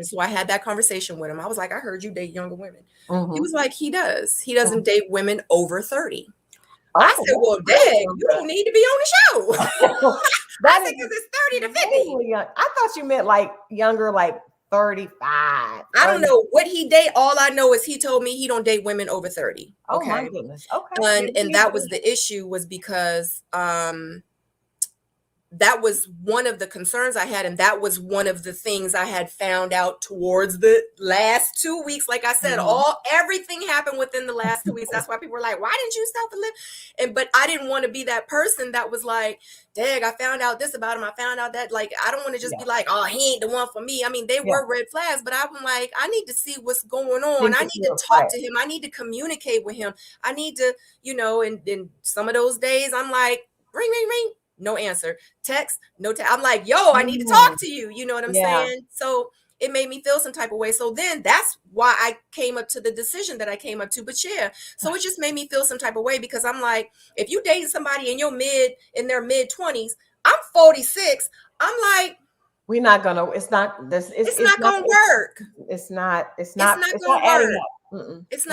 So I had that conversation with him. I was like, I heard you date younger women. He was like, he does. He doesn't date women over 30. Oh, I said, well, Dad, you don't need to be on the show. That I said, because it's 30 to 50. really young. I thought you meant like younger, like 35. I don't know what he date. All I know is he told me he don't date women over 30. Oh my goodness. Okay. And that was the issue, was because that was one of the concerns I had. And that was one of the things I had found out towards the last 2 weeks. Like I said, everything happened within the last 2 weeks. That's why people were like, why didn't you self-live? But I didn't want to be that person that was like, dang, I found out this about him. I found out that, like, I don't want to just be like, oh, he ain't the one for me. I mean, they were red flags, but I'm like, I need to see what's going on. I need to talk to him. I need to communicate with him. I need to, you know, and some of those days I'm like, ring, ring, ring. No answer. Text, no text. I'm like, yo, I need to talk to you. You know what I'm saying? So it made me feel some type of way. So then that's why I came up to the decision that I came up to. But yeah, so it just made me feel some type of way, because I'm like, if you dating somebody in their mid 20s, I'm 46. I'm like, we're not gonna. It's not gonna work. It's not gonna work. It's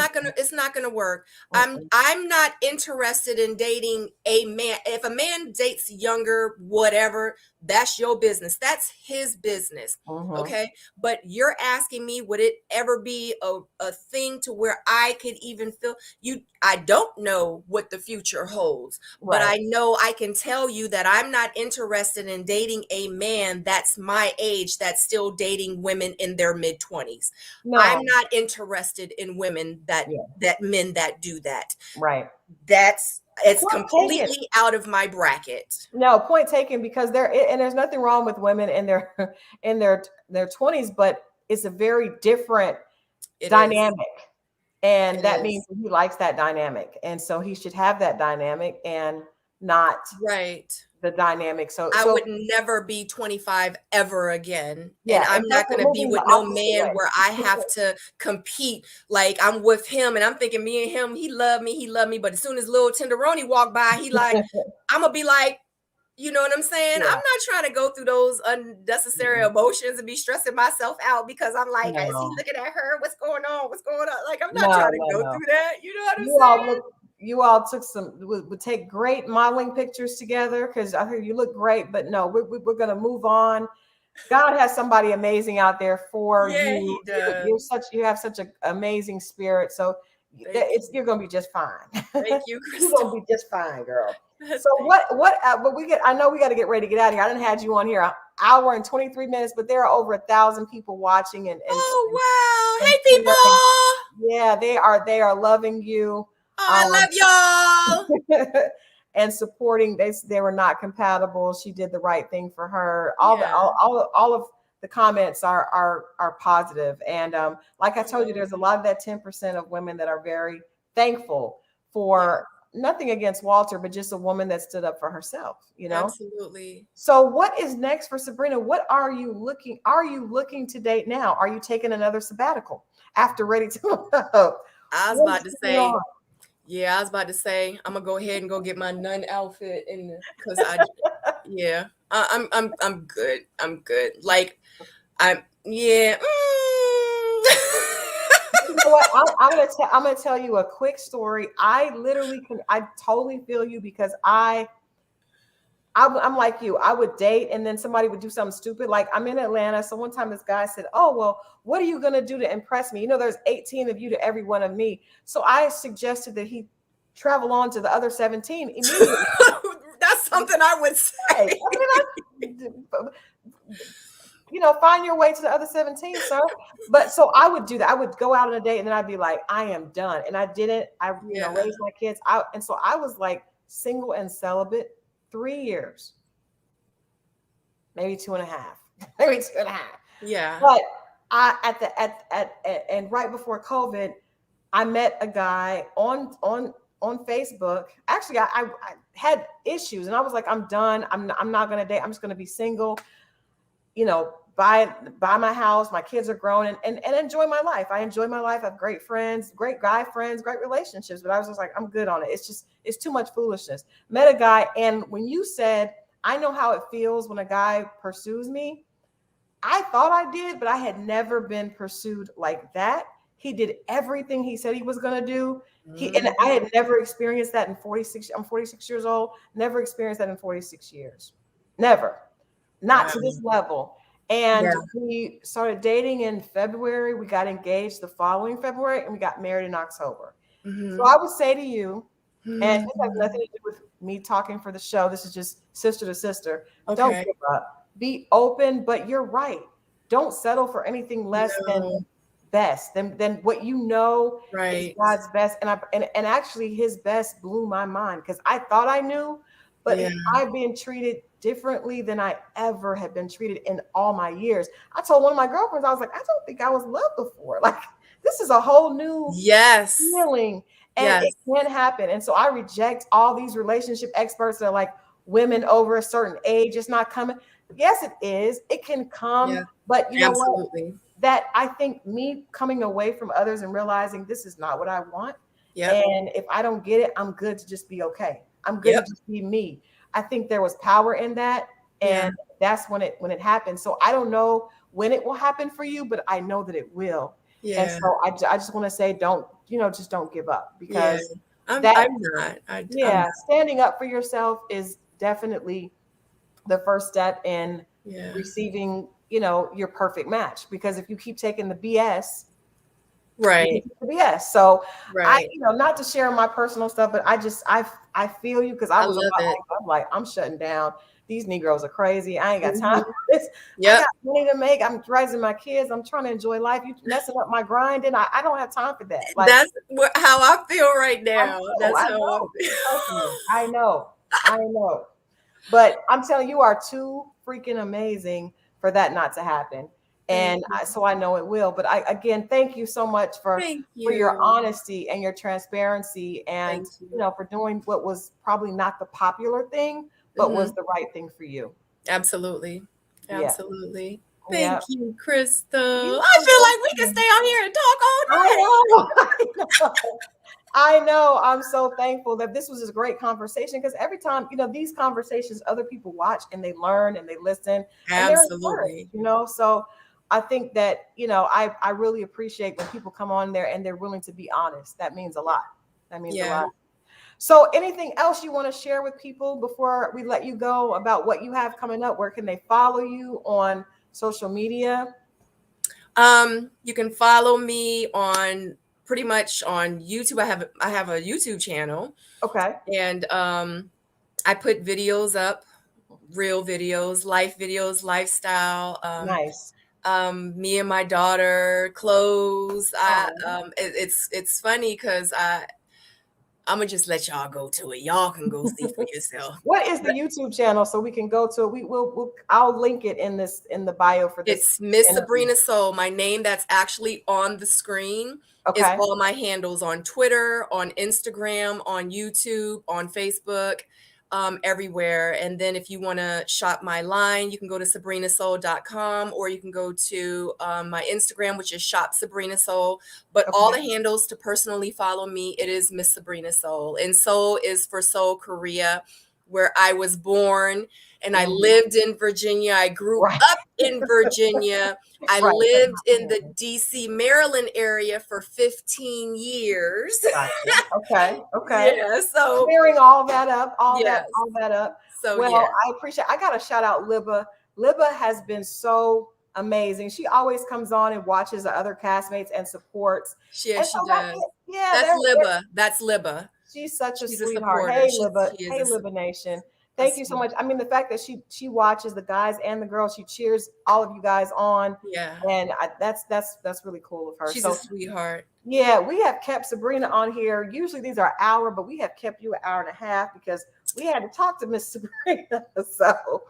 not gonna work. I'm not interested in dating a man. If a man dates younger, whatever, that's your business. That's his business. Okay. But you're asking me, would it ever be a thing to where I could even feel you? I don't know what the future holds, but I know I can tell you that I'm not interested in dating a man that's my age, that's still dating women in their mid 20s. No. I'm not interested in women men that do that. Right. It's completely out of my bracket. No, point taken, because there's nothing wrong with women in their 20s, but it's a very different dynamic. And that means he likes that dynamic. And so he should have that dynamic and not the dynamic. So I would never be 25 ever again. And I'm not going to be with no man where I have to compete. Like, I'm with him and I'm thinking me and him, he loved me. But as soon as little Tenderoni walked by, he like, I'm going to be like, you know what I'm saying? I'm not trying to go through those unnecessary emotions and be stressing myself out because I'm like, is he looking at her? What's going on? Like, I'm not trying to go through that. You know what I'm saying? You all would take great modeling pictures together, because I heard you look great, but no, we're going to move on. God has somebody amazing out there for you. He does. You have such an amazing spirit. So you're going to be just fine. Thank you, Crystal. You're going to be just fine, girl. So I know we got to get ready to get out of here. I didn't have you on here an hour and 23 minutes, but there are over 1,000 people watching. And wow. Hey, people. Yeah, they are loving you. I love y'all. And supporting. They were not compatible. She did the right thing for her. All of the comments are positive. And like I told you, there's a lot of that 10% of women that are very thankful for nothing against Walter, but just a woman that stood up for herself, you know? Absolutely. So what is next for Sabrina? What are you looking to date now? Are you taking another sabbatical after Ready to? I was about to say, Yeah, I was about to say I'm gonna go ahead and go get my nun outfit because I'm good. I'm good. Like I'm yeah. You know what? I'm gonna tell you a quick story. I literally can. I totally feel you because I'm like you. I would date and then somebody would do something stupid. Like I'm in Atlanta. So one time this guy said, "Oh, well, what are you going to do to impress me? You know, there's 18 of you to every one of me." So I suggested that he travel on to the other 17 immediately. That's something I would say. Right. I mean, find your way to the other 17, sir. But so I would do that. I would go out on a date and then I'd be like, I am done. And I didn't. I, raised my kids out. And so I was like single and celibate 3 years, maybe 2.5, maybe 2.5. Yeah. But and right before COVID, I met a guy on Facebook. Actually, I had issues and I was like, I'm done. I'm not gonna date. I'm just gonna be single. Buy my house. My kids are grown and enjoy my life. I enjoy my life. I have great friends, great guy friends, great relationships. But I was just like, I'm good on it. It's too much foolishness. Met a guy, and when you said, I know how it feels when a guy pursues me, I thought I did, but I had never been pursued like that. He did everything he said he was going to do. And I had never experienced that in 46. I'm 46 years old. Never experienced that in 46 years. Never. Not to this level. And we started dating in February. We got engaged the following February, and we got married in October. So I would say to you, and this has nothing to do with me talking for the show. This is just sister to sister. Okay. Don't give up. Be open, but you're right. Don't settle for anything less than best, than what is God's best. And actually his best blew my mind because I thought I knew, but I've been treated differently than I ever had been treated in all my years. I told one of my girlfriends, I was like, I don't think I was loved before. Like this is a whole new feeling. And it can happen. And so I reject all these relationship experts that are like women over a certain age. It's not coming. Yes, it is. It can come. But you know what? That I think me coming away from others and realizing this is not what I want. And if I don't get it, I'm good to just be okay. I'm good to just be me. I think there was power in that. And that's when it happened. So I don't know when it will happen for you, but I know that it will. And so I just want to say, just don't give up because I'm not. Standing up for yourself is definitely the first step in receiving, your perfect match. Because if you keep taking the BS, So not to share my personal stuff, but I feel you because I was I'm like, I'm shutting down. These Negroes are crazy. I ain't got time for this. I got money to make. I'm raising my kids. I'm trying to enjoy life. You messing up my grind, and I don't have time for that. Like, that's how I feel right now. I know. But I'm telling you, you are too freaking amazing for that not to happen. And so I know it will. But again, thank you so much for your honesty and your transparency and for doing what was probably not the popular thing, but was the right thing for you. Absolutely. Absolutely. Thank you, Crystal. I feel like we can stay on here and talk all day. I know. I'm so thankful that this was a great conversation because every time, these conversations, other people watch and they learn and they listen. Absolutely. And so I think that, I really appreciate when people come on there and they're willing to be honest. That means a lot. A lot. So anything else you want to share with people before we let you go about what you have coming up? Where can they follow you on social media? You can follow me on pretty much on YouTube. I have a YouTube channel. Okay. And I put videos up, real videos, life videos, lifestyle. Nice. Me and my daughter, clothes. It's funny because I'm gonna just let y'all go to it. Y'all can go see for yourself. What is the YouTube channel so we can go to it? I'll link it in the bio for this. It's Miss Sabrina Soul. My name that's actually on the screen is all my handles on Twitter, on Instagram, on YouTube, on Facebook. everywhere. And then if you want to shop my line, you can go to sabrinasoul.com, or you can go to my Instagram, which is shop Sabrina Soul. But all the handles to personally follow me, it is Miss Sabrina Soul. And Soul is for Seoul, Korea, where I was born. And I lived in Virginia. I grew up in Virginia. I lived in the DC, Maryland area for 15 years. Gotcha. Okay. Yeah. So clearing all that up, all that up. So well, I appreciate. I got to shout out Libba. Libba has been so amazing. She always comes on and watches the other castmates and supports. Yeah, and she so does. Yeah, that's Libba. That's Libba. She's such a She's sweetheart. A hey, Libba. Hey, Libba Nation. Thank you so much. I mean, the fact that she watches the guys and the girls, she cheers all of you guys on. Yeah. And that's really cool of her. She's a sweetheart. Yeah, we have kept Sabrina on here. Usually these are an hour, but we have kept you an hour and a half because we had to talk to Miss Sabrina. So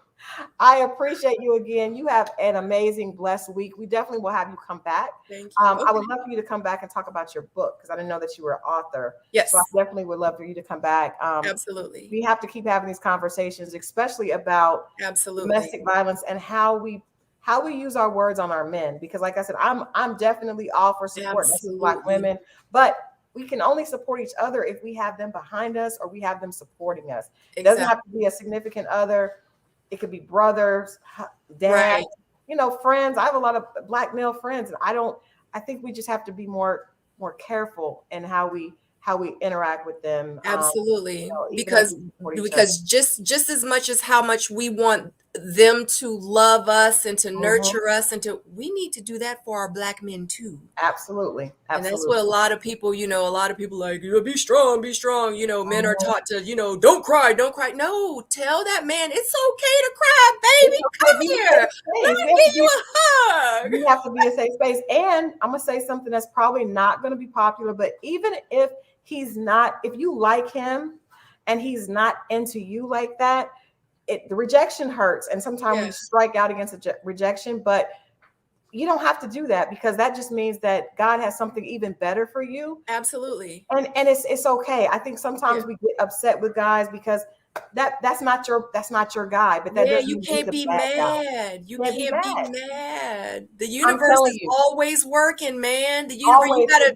I appreciate you again. You have an amazing, blessed week. We definitely will have you come back. Thank you. I would love for you to come back and talk about your book because I didn't know that you were an author. Yes. So I definitely would love for you to come back. Absolutely. We have to keep having these conversations, especially about domestic violence and how we use our words on our men. Because like I said, I'm definitely all for supporting us as Black women, but we can only support each other if we have them behind us or we have them supporting us. It doesn't have to be a significant other. It could be brothers, dad, friends. I have a lot of Black male friends, and I think we just have to be more careful in how we interact with them. Absolutely. Because just as much as how much we want them to love us and to nurture us we need to do that for our Black men too. Absolutely. And that's what a lot of people, like, be strong, men are taught to, don't cry. No, tell that man it's okay to cry, baby. Come here. Let me give you a hug. You have to be a safe space. And I'm going to say something that's probably not going to be popular, but even if if you like him and he's not into you like that, the rejection hurts. And sometimes we strike out against rejection, but you don't have to do that because that just means that God has something even better for you. Absolutely. And it's okay. I think sometimes we get upset with guys because that's not your guy, but that doesn't you mean can't be mad. You can't be mad. The universe is always working, man. The universe, you gotta.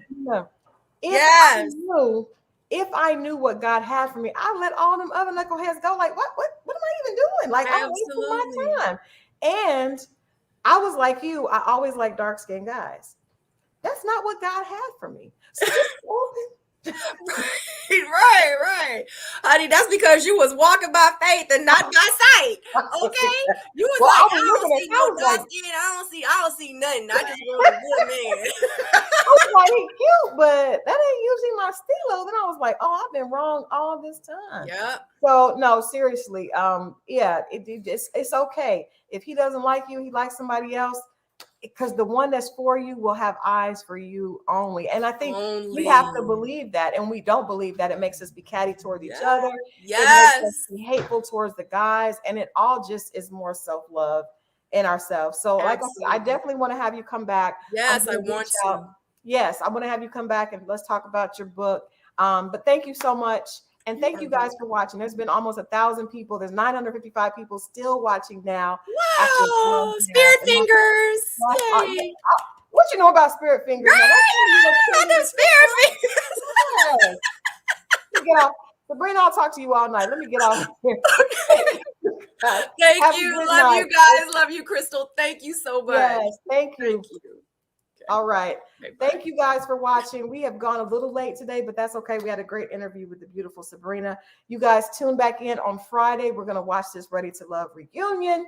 If I knew what God had for me, I let all them other knuckleheads go. Like, what am I even doing? Like, I'm wasting my time. And I was like you. I always like dark-skinned guys. That's not what God had for me. So just Right. Honey, that's because you was walking by faith and not by sight. Okay? You was I don't see no dark skin. I don't see nothing. I just want a good man. I was like, he's cute, but that ain't usually my stilo. Then I was like, oh, I've been wrong all this time. Yeah. So no, seriously. It's okay. If he doesn't like you, he likes somebody else. Because the one that's for you will have eyes for you only. And I think we have to believe that. And we don't believe that. It makes us be catty toward each other. Yes. It makes us be hateful towards the guys. And it all just is more self-love in ourselves. So like I said, I definitely want to have you come back. Yes, I want to. Yes, I want to have you come back and let's talk about your book. But thank you so much. And thank you guys for watching. There's been almost 1,000 people. There's 955 people still watching now. Wow, Spirit Fingers. What you know about Spirit Fingers? I know Spirit Fingers. Let me get off. Sabrina, I'll talk to you all night. Let me get off here. Thank you. Love you guys. Love you, Crystal. Thank you so much. Yes, thank you. Thank you. All right. Okay, thank you guys for watching. We have gone a little late today, but that's okay. We had a great interview with the beautiful Sabrina. You guys tune back in on Friday. We're going to watch this Ready to Love reunion.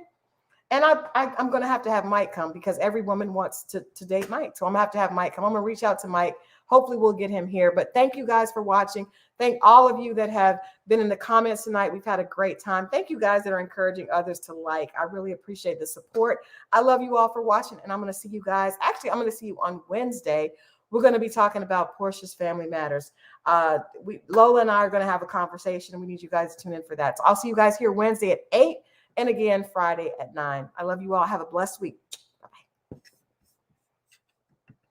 And I'm going to have Mike come because every woman wants to date Mike. So I'm going to have Mike come. I'm going to reach out to Mike. Hopefully we'll get him here. But thank you guys for watching. Thank all of you that have been in the comments tonight. We've had a great time. Thank you guys that are encouraging others to like. I really appreciate the support. I love you all for watching. And I'm going to see you guys. Actually, I'm going to see you on Wednesday. We're going to be talking about Portia's Family Matters. Lola and I are going to have a conversation, and we need you guys to tune in for that. So I'll see you guys here Wednesday at 8 and again Friday at 9. I love you all. Have a blessed week.